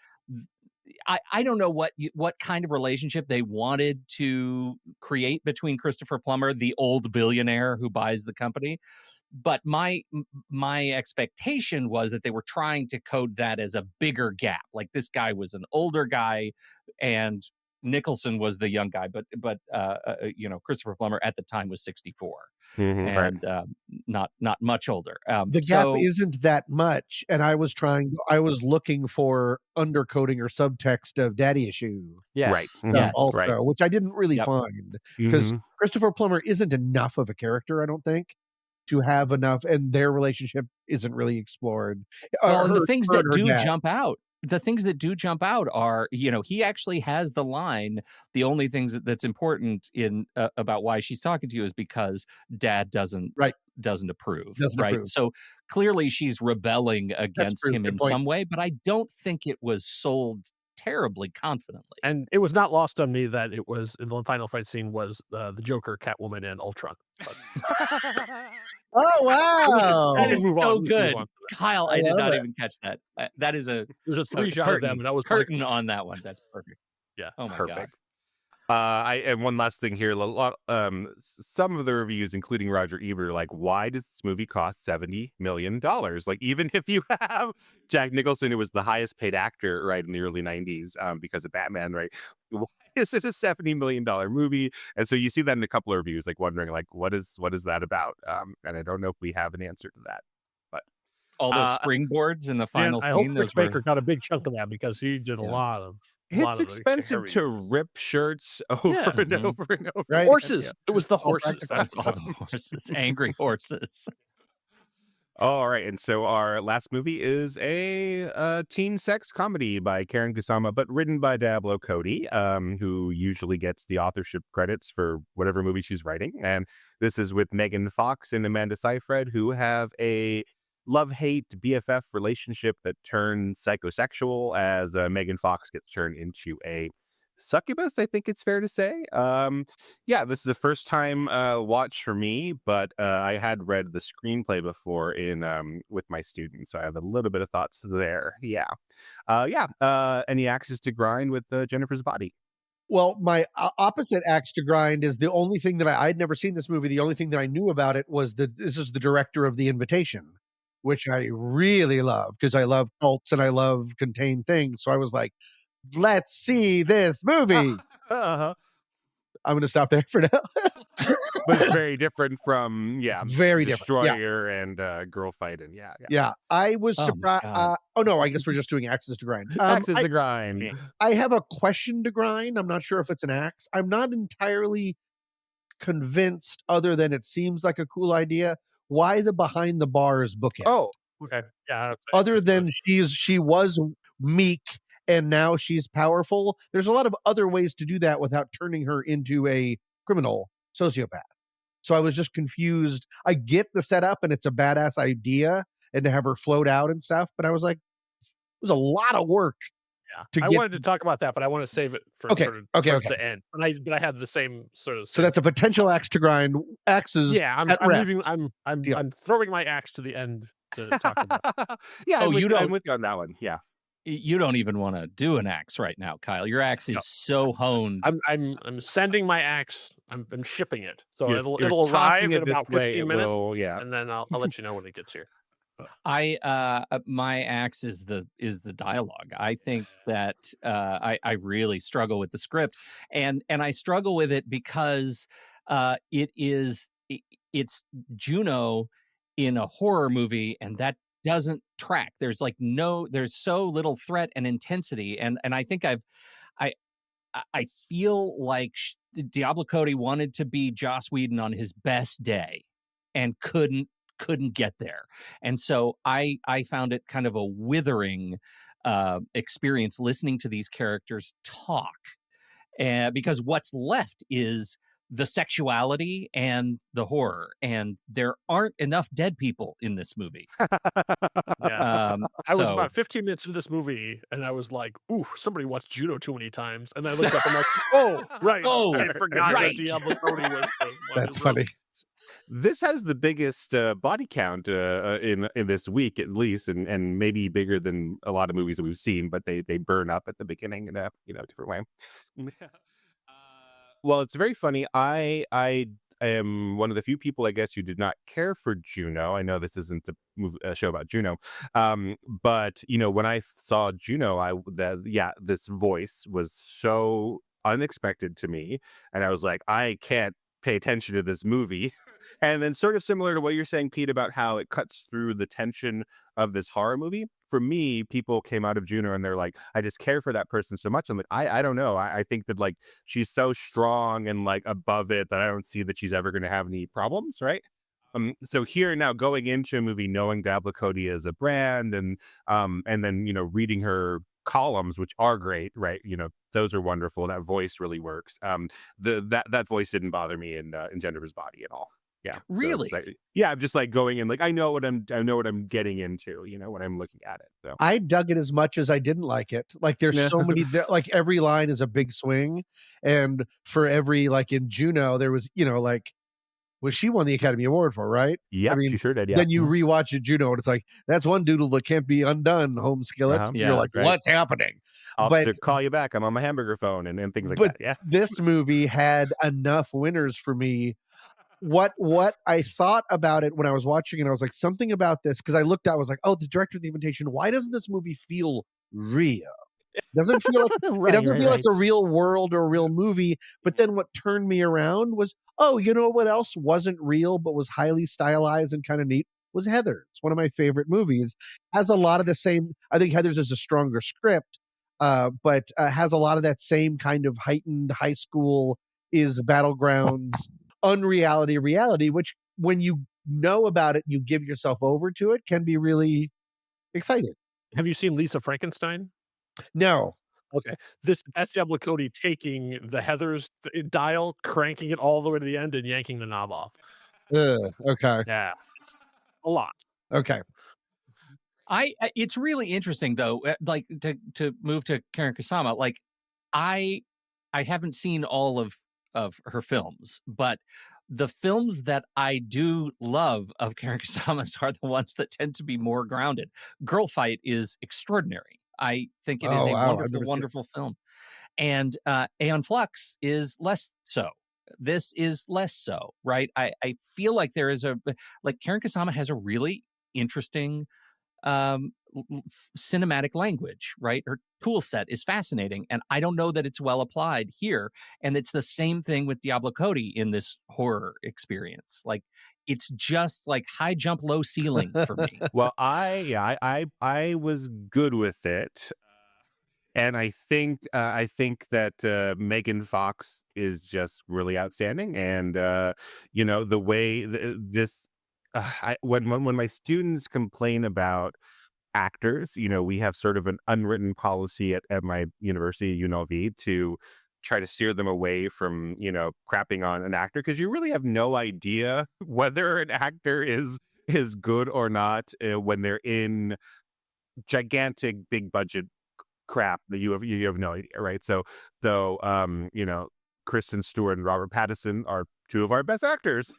I don't know what kind of relationship they wanted to create between Christopher Plummer, the old billionaire who buys the company, but my expectation was that they were trying to code that as a bigger gap. Like this guy was an older guy, and Nicholson was the young guy, but Christopher Plummer at the time was 64, and not much older. The gap isn't that much, and I was looking for undercoding or subtext of daddy issue. Yes, also, which I didn't really find, because Christopher Plummer isn't enough of a character, I don't think, to have enough, and their relationship isn't really explored. Well, and the things that do jump out. The things that do jump out are, he actually has the line. The only things that's important in about why she's talking to you is because dad doesn't approve. Right. So clearly she's rebelling against him in some way, but I don't think it was sold terribly confidently. And it was not lost on me that it was in the final fight scene was the Joker, Catwoman, and Ultron. But... Oh wow, that is so good, Kyle. I did not even catch that. That is there's a 3-shot of them, and that was curtain on that one. That's perfect. Yeah. Oh my perfect. God. And one last thing here, some of the reviews, including Roger Ebert, are like, why does this movie cost $70 million? Like, even if you have Jack Nicholson, who was the highest paid actor, right, in the early 90s because of Batman, right? Why is this a $70 million movie? And so you see that in a couple of reviews, like wondering, like, what is that about? And I don't know if we have an answer to that. But all those springboards in the final scene. I hope Chris Baker got a big chunk of that because he did a lot of. It's expensive to rip shirts over and over and over. Right. Horses. Yeah. It was the horses. That's all the horses. Angry horses. All right, and so our last movie is a teen sex comedy by Karen Kusama, but written by Diablo Cody, who usually gets the authorship credits for whatever movie she's writing. And this is with Megan Fox and Amanda Seyfried, who have a love-hate BFF relationship that turns psychosexual as Megan Fox gets turned into a succubus, I think it's fair to say. Yeah, this is the first time watch for me, but I had read the screenplay before with my students, so I have a little bit of thoughts there. Any axes to grind with Jennifer's body? Well, my opposite axe to grind is the only thing that I'd never seen this movie. The only thing that I knew about it was that this is the director of The Invitation, which I really love because I love cults and I love contained things. So I was like, let's see this movie. I'm going to stop there for now. But it's very different from, it's very Destroyer and Girl Fighting. Yeah. I was surprised. No, I guess we're just doing axes to grind. Axes to grind. I have a question to grind. I'm not sure if it's an axe. I'm not entirely convinced, other than it seems like a cool idea, why the behind the bars bookend. Oh, okay. Yeah. Other than she was meek and now she's powerful. There's a lot of other ways to do that without turning her into a criminal sociopath. So I was just confused. I get the setup and it's a badass idea and to have her float out and stuff, but I was like, it was a lot of work I wanted to talk about that, but I want to save it for sort of towards the end. But I had the same sort of. So that's a potential axe to grind. Axes. Yeah, I'm throwing my axe to the end to talk about. I'm with you on that one. Yeah. You don't even want to do an axe right now, Kyle. Your axe is so honed. I'm sending my axe. I'm shipping it, so You're it'll arrive in it about 15 minutes. Yeah, and then I'll let you know when it gets here. My axe is the dialogue. I think that I really struggle with the script, and I struggle with it because it's Juno in a horror movie, and that doesn't track. There's so little threat and intensity, and I think I feel like Diablo Cody wanted to be Joss Whedon on his best day and couldn't get there. And so I found it kind of a withering experience listening to these characters talk, because what's left is the sexuality and the horror, and there aren't enough dead people in this movie. I was about 15 minutes into this movie, and I was like, "Ooh, somebody watched Juno too many times." And I looked up, and I'm like, "Oh, right, I forgot that Diablo Cody was." That's funny. This has the biggest body count in this week, at least, and maybe bigger than a lot of movies that we've seen. But they burn up at the beginning in a different way. Well, it's very funny. I am one of the few people, I guess, who did not care for Juno. I know this isn't a show about Juno, but when I saw Juno, this voice was so unexpected to me, and I was like, I can't pay attention to this movie. And then sort of similar to what you're saying, Pete, about how it cuts through the tension of this horror movie. For me, people came out of Juno and they're like, I just care for that person so much. I'm like, I don't know. I think that like she's so strong and like above it that I don't see that she's ever going to have any problems, right? So here now going into a movie knowing Diablo Cody as a brand and then reading her columns, which are great, right? Those are wonderful. That voice really works. That voice didn't bother me in Jennifer's Body at all. Yeah. Really? So I'm just like going in like I know what I'm getting into, when I'm looking at it. So I dug it as much as I didn't like it. Like there's so many like every line is a big swing, and for every like in Juno there was was she won the Academy Award for, right? Yeah, she sure did. Yeah. Then you rewatch it, Juno, and it's like that's one doodle that can't be undone, home skillet. You're like, what's happening? I'll have to call you back. I'm on my hamburger phone and things like that. Yeah. This movie had enough winners for me. What I thought about it when I was watching it, I was like, something about this, because I looked out, I was like, oh, the director of the invitation, why doesn't this movie feel real? It doesn't feel like like a real world or a real movie. But then what turned me around was, oh, you know what else wasn't real but was highly stylized and kind of neat was Heather. It's one of my favorite movies. Has a lot of the same. I think Heather's is a stronger script, but has a lot of that same kind of heightened high school is battlegrounds. Unreality reality, which when you know about it, you give yourself over to it, can be really exciting. Have you seen Lisa Frankenstein? No. Okay. That's Diablo Cody taking the Heather's dial, cranking it all the way to the end, and yanking the knob off. Okay. Yeah. It's a lot. Okay. It's really interesting though, like to move to Karen Kusama, like I haven't seen all of her films, but the films that I do love of Karen Kusama's are the ones that tend to be more grounded. Girl Fight is extraordinary. I think it is a wonderful film. And Aeon Flux is less so. This is less so, right? I feel like there is Karen Kusama has a really interesting cinematic language, right? Her tool set is fascinating, and I don't know that it's well applied here. And it's the same thing with Diablo Cody in this horror experience. Like it's just like high jump, low ceiling for me. Well, I was good with it, and I think that Megan Fox is just really outstanding, and the way this. When my students complain about actors, we have sort of an unwritten policy at my university, UNLV, to try to steer them away from, crapping on an actor, because you really have no idea whether an actor is good or not when they're in gigantic, big budget crap that you have no idea, right? So Kristen Stewart and Robert Pattinson are two of our best actors.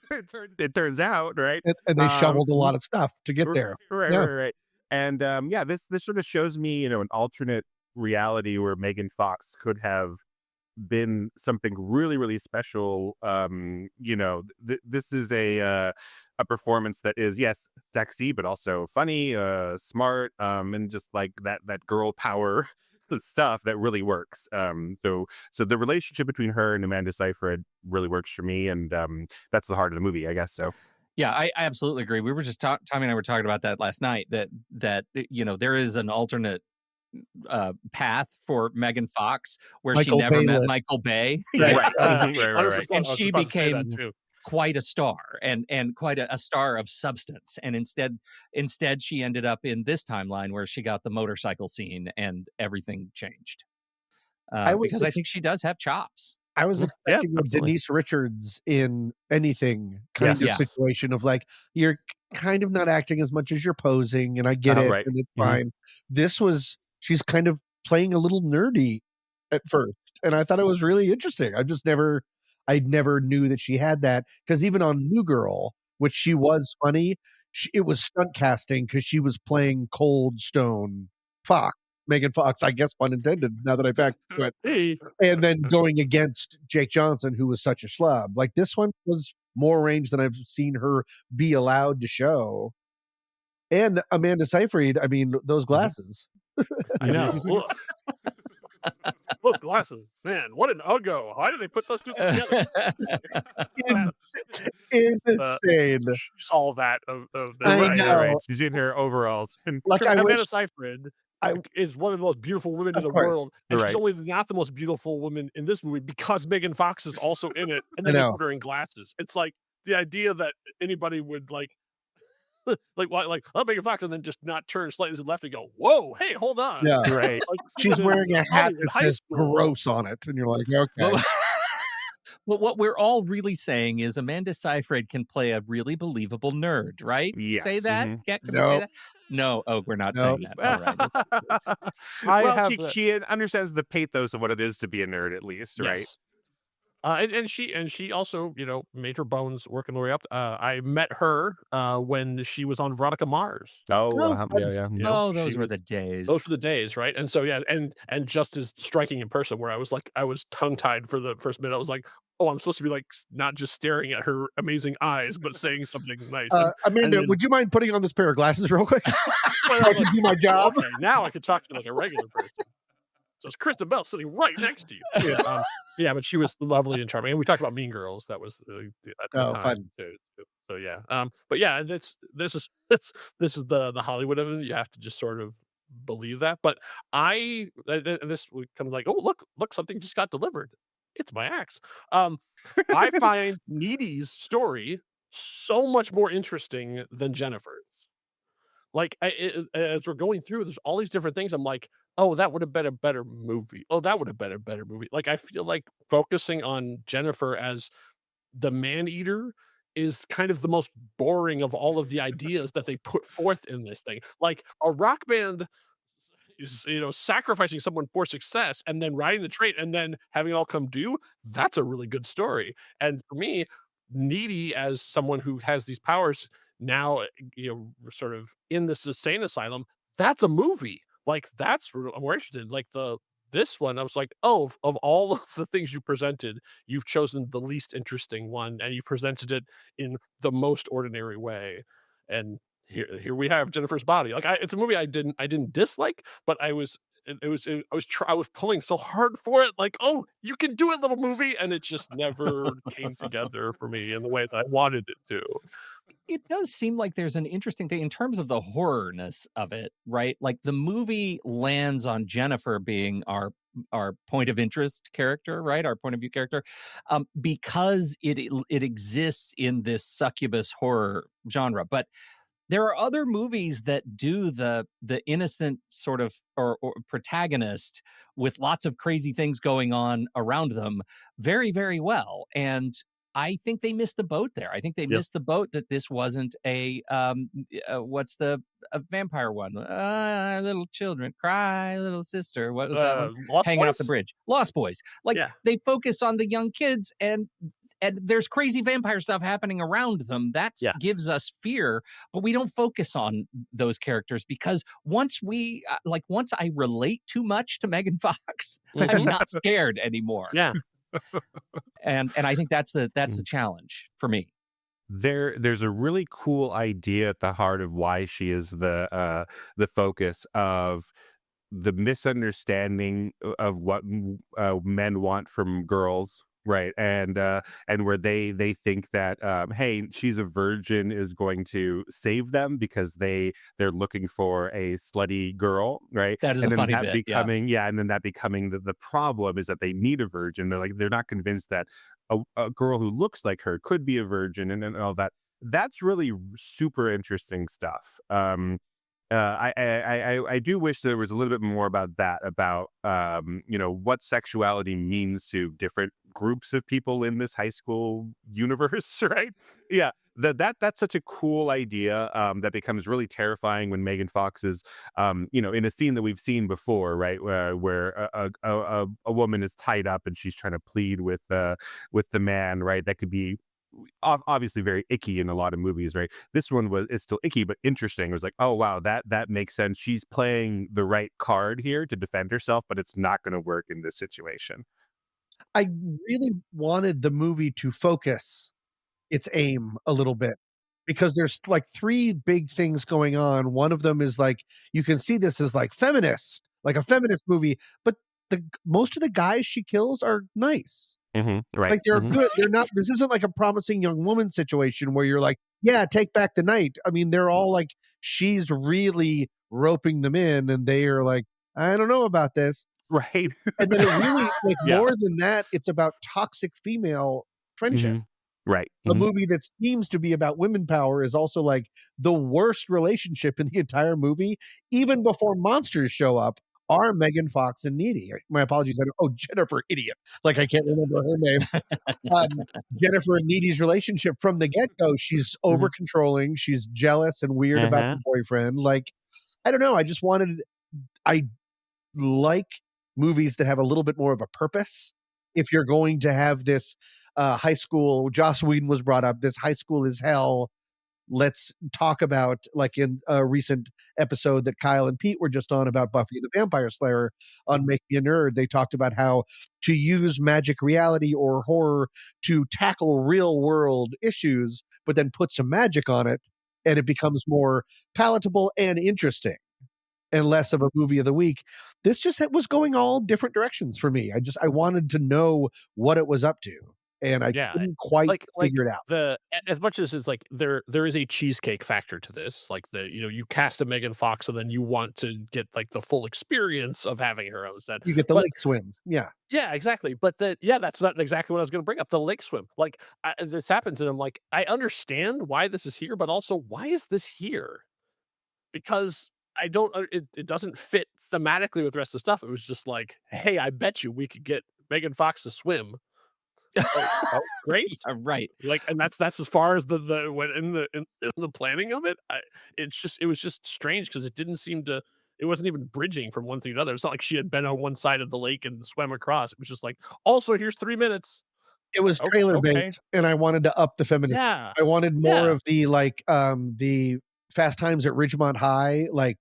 It turns out, right? And they shoveled a lot of stuff to get there. Right. And this sort of shows me, an alternate reality where Megan Fox could have been something really, really special. This is a performance that is, yes, sexy, but also funny, smart, and just like that girl power stuff that really works. So the relationship between her and Amanda Seyfried really works for me, and that's the heart of the movie, I guess. So yeah, I absolutely agree. We were just Tommy and I were talking about that last night, that there is an alternate path for Megan Fox where she never met Michael Bay. Right. And she became quite a star and quite a star of substance. And instead she ended up in this timeline where she got the motorcycle scene and everything changed. Because I think she does have chops. I was expecting a Denise Richards in anything kind of situation of like, you're kind of not acting as much as you're posing, and I get it, and it's fine. She's kind of playing a little nerdy at first, and I thought it was really interesting. I never knew that she had that, because even on New Girl, which she was funny, it was stunt casting because she was playing Cold Stone Fox. Megan Fox, I guess, pun intended, now that I back to it. And then going against Jake Johnson, who was such a schlub. Like, this one was more range than I've seen her be allowed to show. And Amanda Seyfried, I mean, those glasses. I know. Look, glasses. Man, what an uggo. Why did they put those two together? Insane. She's all that. I know. Right. She's in her overalls. Like, Amanda Seyfried is one of the most beautiful women in the world, and she's only not the most beautiful woman in this movie because Megan Fox is also in it, and then they put her in glasses. It's like the idea that anybody would Megan Fox, and then just not turn slightly to the left and go, "Whoa, hey, hold on!" Yeah, right. Like, she's wearing a hat that says "gross" on it, and you're like, okay. Well, what we're all really saying is Amanda Seyfried can play a really believable nerd, right? Yes. Say that? Mm-hmm. Can we say that? No. Oh, we're not saying that. All right. She understands the pathos of what it is to be a nerd, at least, right? Yes. And she also, made her bones working her way up. I met her when she was on Veronica Mars. Yeah. Those were the days. Those were the days, right? And so and just as striking in person, where I was tongue tied for the first minute. I was like, oh, I'm supposed to be like not just staring at her amazing eyes, but saying something nice. Amanda, would you mind putting on this pair of glasses real quick? I can do my job. Okay, now I can talk to you like a regular person. So it's Kristen Bell sitting right next to you. But she was lovely and charming. And we talked about Mean Girls. That was at the time fun. Too. So yeah. But yeah, this is the Hollywood of it. You have to just sort of believe that. But this would come like, oh, look, something just got delivered. It's my axe. I find Needy's story so much more interesting than Jennifer's. Like, as we're going through, there's all these different things. I'm like, oh, that would have been a better movie. Oh, that would have been a better movie. Like, I feel like focusing on Jennifer as the man-eater is kind of the most boring of all of the ideas that they put forth in this thing. Like, a rock band is, sacrificing someone for success and then riding the trait and then having it all come due. That's a really good story. And for me, Needy as someone who has these powers now, sort of in this insane asylum, that's a movie. Like, that's I'm more interested. Like this one, I was like, oh, of all of the things you presented, you've chosen the least interesting one, and you presented it in the most ordinary way. And here we have Jennifer's Body. Like, it's a movie I didn't dislike, but I was pulling so hard for it. Like, oh, you can do it, little movie, and it just never came together for me in the way that I wanted it to. It does seem like there's an interesting thing in terms of the horrorness of it, right? Like, the movie lands on Jennifer being our point of interest character, right? Our point of view character, because it exists in this succubus horror genre. But there are other movies that do the innocent sort of or protagonist with lots of crazy things going on around them very, very well. And I think they missed the boat there. I think they missed the boat that this wasn't a what's a vampire one? Little children cry, little sister. What was that one? Lost Hanging Boys? off the bridge. Lost Boys. Like they focus on the young kids and there's crazy vampire stuff happening around them. That gives us fear, but we don't focus on those characters because once I relate too much to Megan Fox, I'm not scared anymore. Yeah. And I think that's the challenge for me. There's a really cool idea at the heart of why she is the focus of the misunderstanding of what men want from girls. Right. And where they think that, hey, she's a virgin is going to save them because they're looking for a slutty girl. Right. That is a funny bit. And then that becoming the problem is that they need a virgin. They're not convinced that a girl who looks like her could be a virgin and all that. That's really super interesting stuff. I do wish there was a little bit more about that, about what sexuality means to different groups of people in this high school universe, right? Yeah, that's such a cool idea that becomes really terrifying when Megan Fox is, in a scene that we've seen before, right, where a woman is tied up and she's trying to plead with the man, right? That could be obviously very icky in a lot of movies, right? This one is still icky but interesting. It was like, oh wow, that makes sense. She's playing the right card here to defend herself, but it's not going to work in this situation. I really wanted the movie to focus its aim a little bit because there's like three big things going on. One of them is like, you can see this as like feminist, like a feminist movie, but most of the guys she kills are nice. Right. Like they're good. They're not, this isn't like a promising young woman situation where you're like, yeah, take back the night. I mean, they're all like, she's really roping them in and they are like, I don't know about this. Right. And then it really, like more than that, it's about toxic female friendship. Right. A movie that seems to be about women power is also like the worst relationship in the entire movie, even before monsters show up. Are Megan Fox and Needy. My apologies. Jennifer, idiot. Like I can't remember her name. Jennifer and Needy's relationship from the get-go, she's over controlling. She's jealous and weird about the boyfriend. Like, I don't know. I like movies that have a little bit more of a purpose. If you're going to have this high school, Joss Whedon was brought up, this high school is hell. Let's talk about, like in a recent episode that Kyle and Pete were just on about Buffy the Vampire Slayer on Make Me a Nerd, they talked about how to use magic reality or horror to tackle real world issues, but then put some magic on it and it becomes more palatable and interesting and less of a movie of the week. This just was going all different directions for me. I wanted to know what it was up to. And I couldn't quite figure it out. As much as it's like there is a cheesecake factor to this, like you cast a Megan Fox and then you want to get like the full experience of having her on set. You get the lake swim, yeah, exactly. But that's not exactly what I was going to bring up. The lake swim, like this happens, and I'm like, I understand why this is here, but also why is this here? Because I don't. It doesn't fit thematically with the rest of the stuff. It was just like, hey, I bet you we could get Megan Fox to swim. Great. Right. Like, and that's as far as the when in the planning of it. It was just strange because it didn't seem to. It wasn't even bridging from one thing to another. It's not like she had been on one side of the lake and swam across. It was just like, also here's 3 minutes. It was trailer bait, and I wanted to up the feminism. Yeah. I wanted more of the the Fast Times at Ridgemont High, like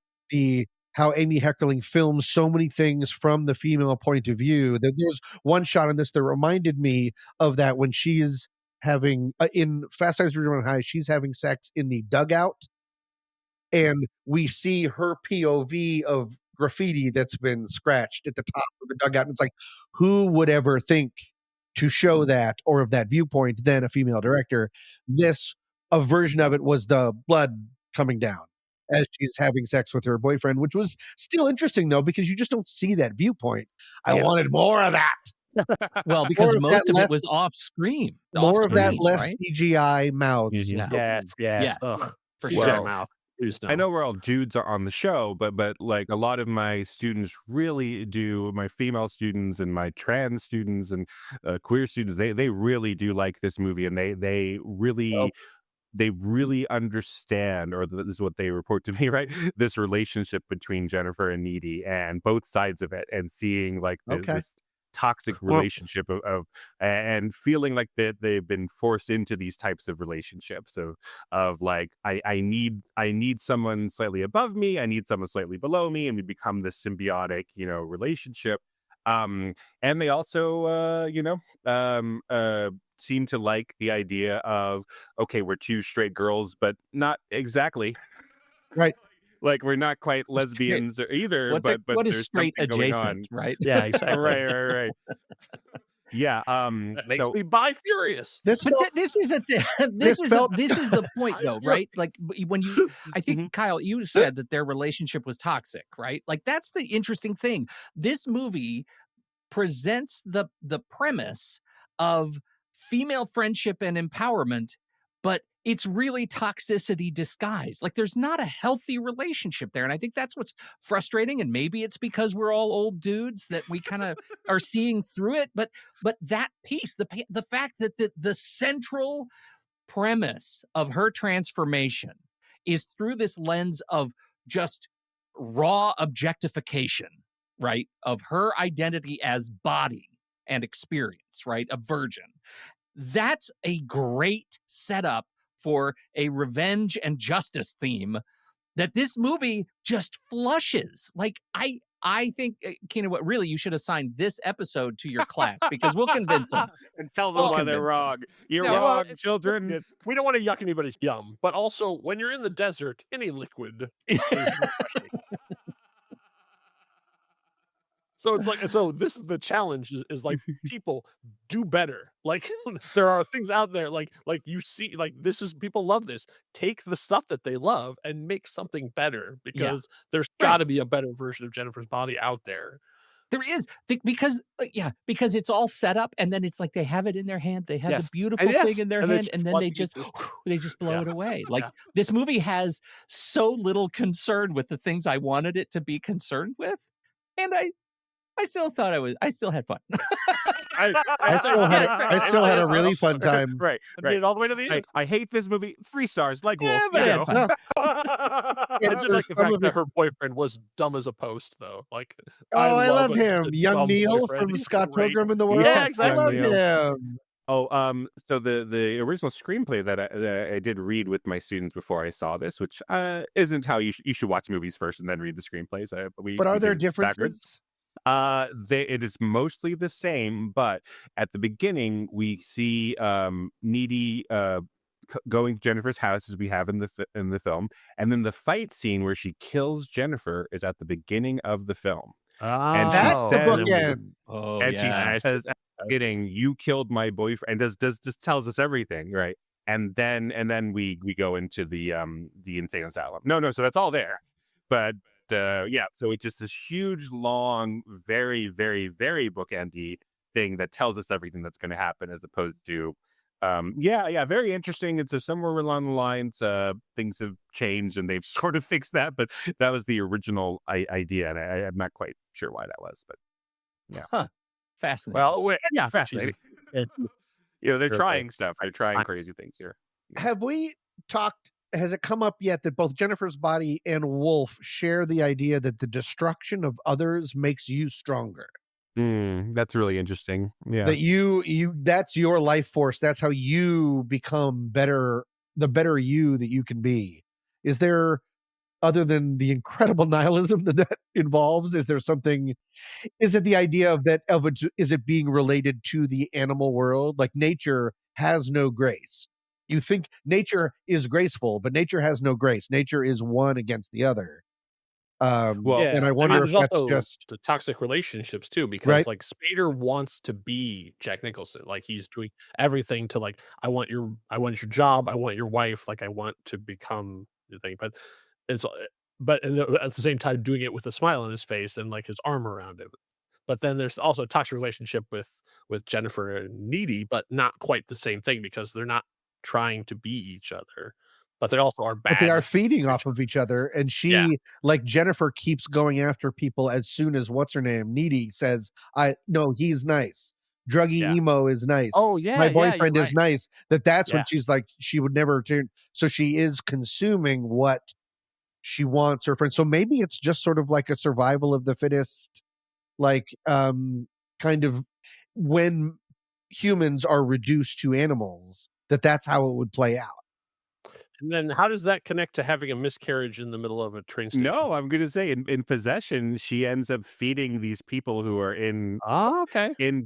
how Amy Heckerling films so many things from the female point of view. There's one shot in this that reminded me of that when she is having, in Fast Times at Ridgemont High, she's having sex in the dugout, and we see her POV of graffiti that's been scratched at the top of the dugout. And it's like, who would ever think to show that or of that viewpoint than a female director? A version of it was the blood coming down as she's having sex with her boyfriend, which was still interesting though, because you just don't see that viewpoint. I wanted more of that. Well, because most of it was off screen. More of that right? less CGI mouths. Yes. Ugh, for CGI sure. mouth. I know we're all dudes are on the show, but like a lot of my students really do, my female students and my trans students and queer students, they really do like this movie, and they really understand, or this is what they report to me, right? This relationship between Jennifer and Needy and both sides of it, and seeing like this toxic relationship of and feeling like that they've been forced into these types of relationships of like I need someone slightly above me, I need someone slightly below me, and we become this symbiotic relationship. And they also seem to like the idea of, okay, we're two straight girls, but not exactly right. Like we're not quite lesbians either, but what is there's straight something going adjacent, on. right? Yeah, exactly. right. Yeah. That makes me bi-furious. This is a thing. This is the point, though, right? Like when you, I think Kyle, you said that their relationship was toxic, right? Like that's the interesting thing. This movie presents the premise of female friendship and empowerment, but it's really toxicity disguised. Like there's not a healthy relationship there. And I think that's what's frustrating. And maybe it's because we're all old dudes that we kind of are seeing through it. But that piece, the fact that the central premise of her transformation is through this lens of just raw objectification, right? Of her identity as body and experience, right? A virgin. That's a great setup for a revenge and justice theme that this movie just flushes. Like I think, Kynan, what really you should assign this episode to your class because we'll convince them and tell them why they're wrong. You're wrong, children. We don't want to yuck anybody's yum, but also when you're in the desert, any liquid is refreshing. So it's like, this is the challenge is like people do better. Like there are things out there like you see, like this is, people love this. Take the stuff that they love and make something better because there's got to be a better version of Jennifer's body out there. There is, because it's all set up, and then it's like they have it in their hand. They have the beautiful thing in their hand, and then they just blow it away. Like this movie has so little concern with the things I wanted it to be concerned with, and I still thought I still had fun. I still had a really fun time. Right. Made it all the way to the end. I hate this movie. 3 stars, like Wolf. I did like the fact that her boyfriend was dumb as a post, though. Like, I love him, young Neil from Scott Pilgrim in the World. Yeah, exactly. I love him. Oh, so the original screenplay that I did read with my students before I saw this, which isn't how you should watch movies first and then read the screenplays. But are there differences? Backwards. It is mostly the same, but at the beginning we see Needy going to Jennifer's house, as we have in the film, and then the fight scene where she kills Jennifer is at the beginning of the film. And that's she the bookend. She says at the beginning, "You killed my boyfriend," and just tells us everything, right? And then we go into the insane asylum. No, so that's all there, but. So it's just this huge, long, very, very, very bookendy thing that tells us everything that's going to happen, as opposed to, very interesting. And so somewhere along the lines, things have changed and they've sort of fixed that, but that was the original idea, and I'm not quite sure why that was, but yeah, Fascinating. Well, fascinating. They're trying stuff. They're trying crazy things here. Have we talked? Has it come up yet that both Jennifer's body and Wolf share the idea that the destruction of others makes you stronger? That's really interesting. Yeah. That you that's your life force. That's how you become better, the better you that you can be. Is there, other than the incredible nihilism that involves, is there something, is it the idea is it being related to the animal world? Like nature has no grace. You think nature is graceful, but nature has no grace. Nature is one against the other. And I wonder if that's just the toxic relationships too, because like Spader wants to be Jack Nicholson. Like he's doing everything to like, I want your job, I want your wife, like I want to become the thing. But at the same time doing it with a smile on his face and like his arm around him. But then there's also a toxic relationship with Jennifer and Needy, but not quite the same thing because they're not trying to be each other. but they also are bad. But they are feeding off of each other. And she, like Jennifer, keeps going after people as soon as what's her name? Needy says, no, he's nice. Druggy emo is nice. Oh, yeah. My boyfriend is right. nice. That's when she's like, she would never turn. So she is consuming what she wants her friend. So maybe it's just sort of like a survival of the fittest, like kind of when humans are reduced to animals, that's how it would play out. And then how does that connect to having a miscarriage in the middle of a train station? No, I'm going to say in Possession, she ends up feeding these people who are in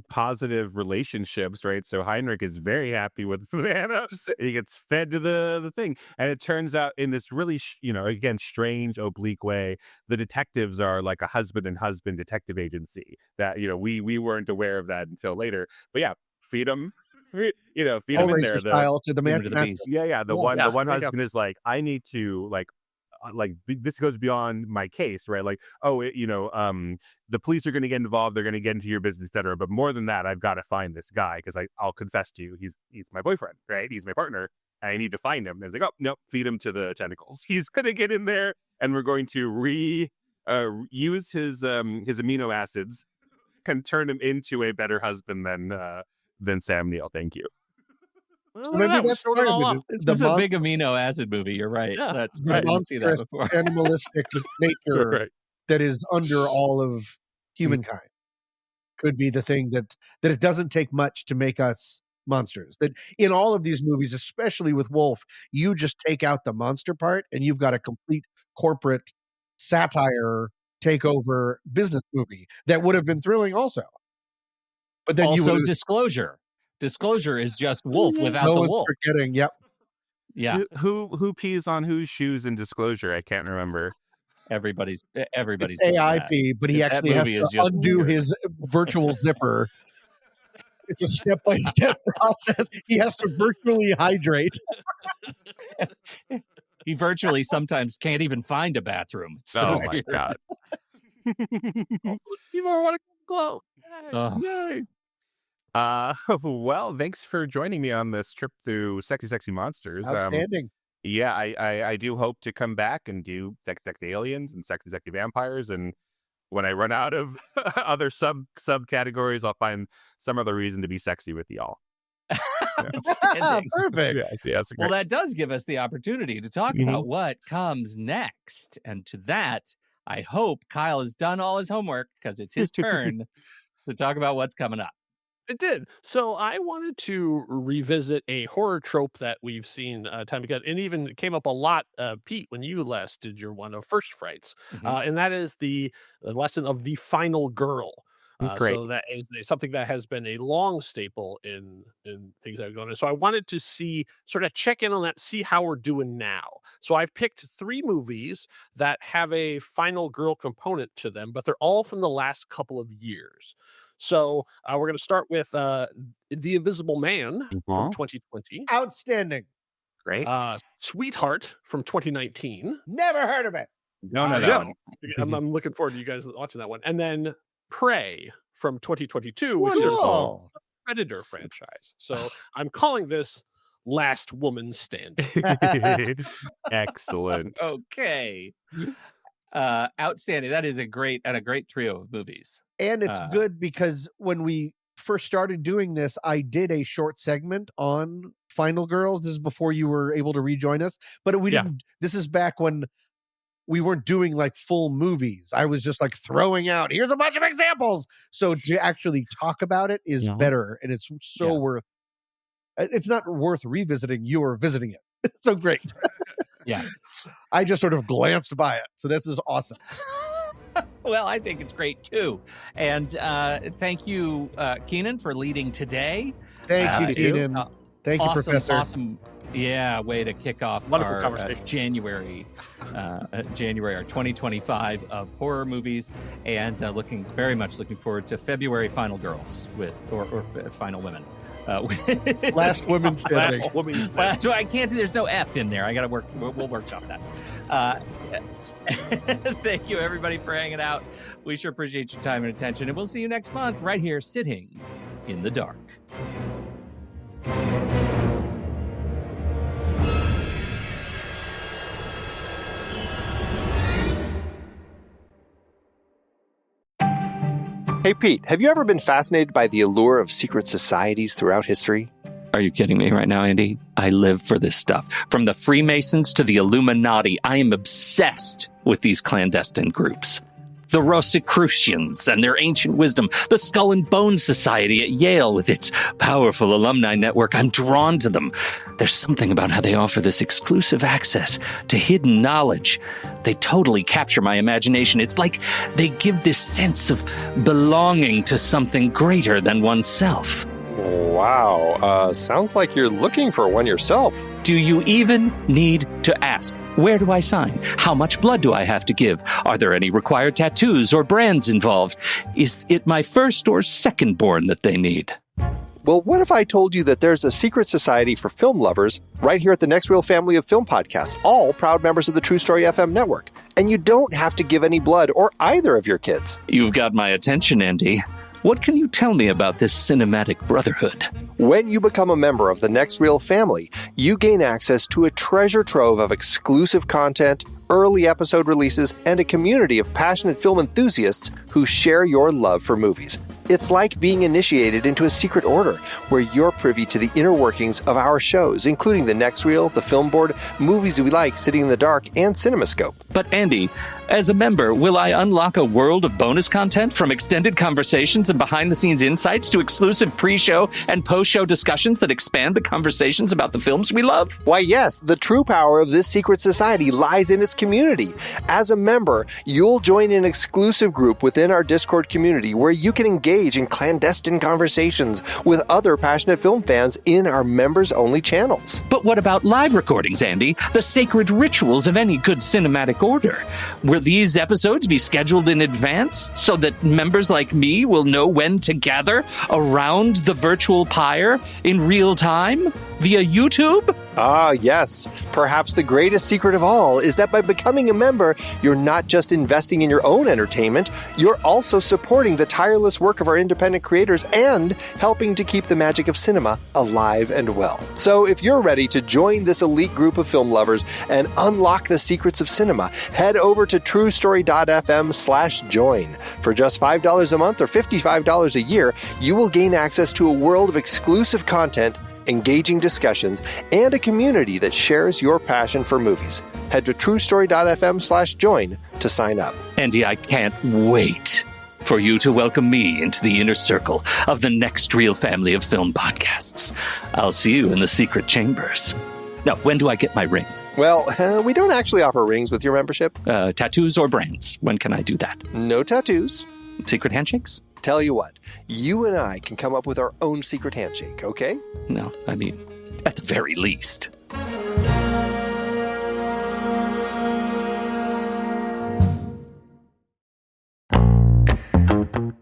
positive relationships, right? So Heinrich is very happy with Thanos. He gets fed to the thing. And it turns out in this really, again, strange, oblique way, the detectives are like a husband and husband detective agency that, we weren't aware of that until later. But yeah, feed them. Feed them in there. To the man to the beast. Yeah. The one husband is like, I need to like this goes beyond my case, right? Like, the police are going to get involved. They're going to get into your business, et cetera. But more than that, I've got to find this guy because I'll confess to you, he's my boyfriend, right? He's my partner. And I need to find him. And it's like, oh no, feed him to the tentacles. He's going to get in there, and we're going to use his amino acids, can turn him into a better husband than Sam Neill. Thank you. So maybe that's part of it. This is a big amino acid movie. You're right. Yeah, that's the I didn't see that before. Animalistic nature that is under all of humankind could be the thing that it doesn't take much to make us monsters. That in all of these movies, especially with Wolf, you just take out the monster part and you've got a complete corporate satire takeover business movie that would have been thrilling also. But then also Disclosure. Disclosure is just Wolf without the wolf. Forgetting, yep. Yeah. Who pees on whose shoes in Disclosure? I can't remember. Everybody's AIP, but he actually has to undo his virtual zipper. It's a step-by-step process. He has to virtually hydrate. He virtually sometimes can't even find a bathroom. Oh my God. People want to glow. Yay. Well, thanks for joining me on this trip through Sexy Monsters. Outstanding. I do hope to come back and do Sexy Aliens and Sexy Vampires, and when I run out of other subcategories, I'll find some other reason to be sexy with y'all. Perfect. Well, that does give us the opportunity to talk about what comes next, and to that, I hope Kyle has done all his homework because it's his turn to talk about what's coming up. It did. So I wanted to revisit a horror trope that we've seen time ago, and even came up a lot, Pete, when you last did your one of First Frights, and that is the lesson of the final girl. Great. So that is something that has been a long staple in things that have gone on. So I wanted to sort of check in on that, see how we're doing now. So I've picked 3 movies that have a final girl component to them, but they're all from the last couple of years. So we're going to start with The Invisible Man from 2020. Outstanding. Great. Sweetheart from 2019. Never heard of it. No. I'm looking forward to you guys watching that one. And then Prey from 2022, which is a Predator franchise. So I'm calling this Last Woman Standing. Excellent. Okay. Outstanding. That is a great trio of movies. And it's good because when we first started doing this, I did a short segment on Final Girls. This is before you were able to rejoin us, but we didn't. This is back when we weren't doing like full movies. I was just like throwing out, here's a bunch of examples. So to actually talk about it is better. And it's so it's not worth revisiting. You are visiting it. It's so great. Yeah. I just sort of glanced by it. So this is awesome. Well, I think it's great too. And thank you, Kynan, for leading today. Thank you, Kynan. Thank you, Professor. Awesome. Yeah, way to kick off Wonderful our conversation. January, our 2025 of horror movies, and very much looking forward to February Final Girls or Final Women. Last Woman Standing. So I can't. There's no F in there. I got to work. We'll workshop that. Thank you, everybody, for hanging out. We sure appreciate your time and attention, and we'll see you next month right here, sitting in the dark. Hey, Pete, have you ever been fascinated by the allure of secret societies throughout history? Are you kidding me right now, Andy? I live for this stuff. From the Freemasons to the Illuminati, I am obsessed with these clandestine groups. The Rosicrucians and their ancient wisdom, the Skull and Bones Society at Yale with its powerful alumni network. I'm drawn to them. There's something about how they offer this exclusive access to hidden knowledge. They totally capture my imagination. It's like they give this sense of belonging to something greater than oneself. Wow, sounds like you're looking for one yourself. Do you even need to ask? Where do I sign? How much blood do I have to give? Are there any required tattoos or brands involved? Is it my first or second born that they need? Well, what if I told you that there's a secret society for film lovers right here at the Next Reel family of film podcasts, all proud members of the True Story FM network, and you don't have to give any blood or either of your kids? You've got my attention, Andy. What can you tell me about this cinematic brotherhood? When you become a member of the Next Reel family, you gain access to a treasure trove of exclusive content, early episode releases, and a community of passionate film enthusiasts who share your love for movies. It's like being initiated into a secret order where you're privy to the inner workings of our shows, including the Next Reel, the Film Board, Movies We Like, Sitting in the Dark, and CinemaScope. But Andy, as a member, will I unlock a world of bonus content from extended conversations and behind-the-scenes insights to exclusive pre-show and post-show discussions that expand the conversations about the films we love? Why, yes, the true power of this secret society lies in its community. As a member, you'll join an exclusive group within our Discord community where you can engage in clandestine conversations with other passionate film fans in our members-only channels. But what about live recordings, Andy? The sacred rituals of any good cinematic order. Will these episodes be scheduled in advance so that members like me will know when to gather around the virtual pyre in real time via YouTube? Ah, yes. Perhaps the greatest secret of all is that by becoming a member, you're not just investing in your own entertainment, you're also supporting the tireless work of our independent creators and helping to keep the magic of cinema alive and well. So if you're ready to join this elite group of film lovers and unlock the secrets of cinema, head over to truestory.fm/join. For just $5 a month or $55 a year, you will gain access to a world of exclusive content, engaging discussions, and a community that shares your passion for movies. Head to truestory.fm/join to sign up. Andy, I can't wait for you to welcome me into the inner circle of the Next Reel family of film podcasts. I'll see you in the secret chambers. Now, when do I get my ring? Well, we don't actually offer rings with your membership. Tattoos or brands? When can I do that? No tattoos. Secret handshakes? Tell you what, you and I can come up with our own secret handshake, okay? No, I mean, at the very least.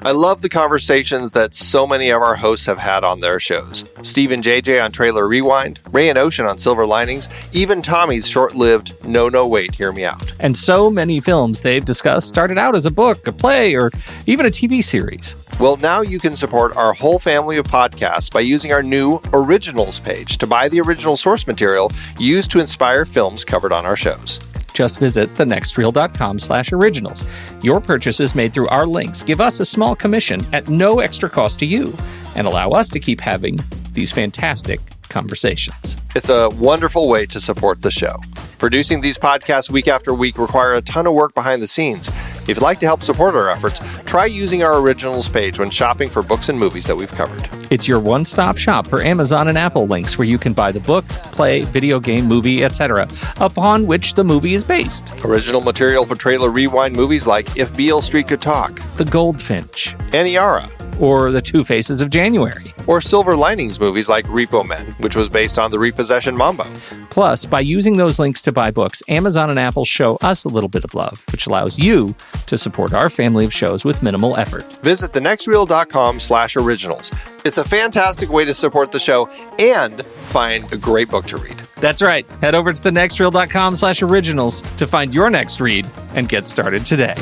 I love the conversations that so many of our hosts have had on their shows. Steve and JJ on Trailer Rewind, Ray and Ocean on Silver Linings, even Tommy's short-lived No, Wait, Hear Me Out. And so many films they've discussed started out as a book, a play, or even a TV series. Well, now you can support our whole family of podcasts by using our new Originals page to buy the original source material used to inspire films covered on our shows. Just visit thenextreel.com/originals. Your purchases made through our links give us a small commission at no extra cost to you and allow us to keep having these fantastic conversations. It's a wonderful way to support the show. Producing these podcasts week after week require a ton of work behind the scenes. If you'd like to help support our efforts, try using our Originals page when shopping for books and movies that we've covered. It's your one-stop shop for Amazon and Apple links where you can buy the book, play, video game, movie, etc., upon which the movie is based. Original material for Trailer Rewind movies like If Beale Street Could Talk, The Goldfinch, Aniara, or The Two Faces of January. Or Silver Linings movies like Repo Men, which was based on the Repossession Mambo. Plus, by using those links to buy books, Amazon and Apple show us a little bit of love, which allows you to support our family of shows with minimal effort. Visit thenextreel.com/originals. It's a fantastic way to support the show and find a great book to read. That's right. Head over to thenextreel.com/originals to find your next read and get started today.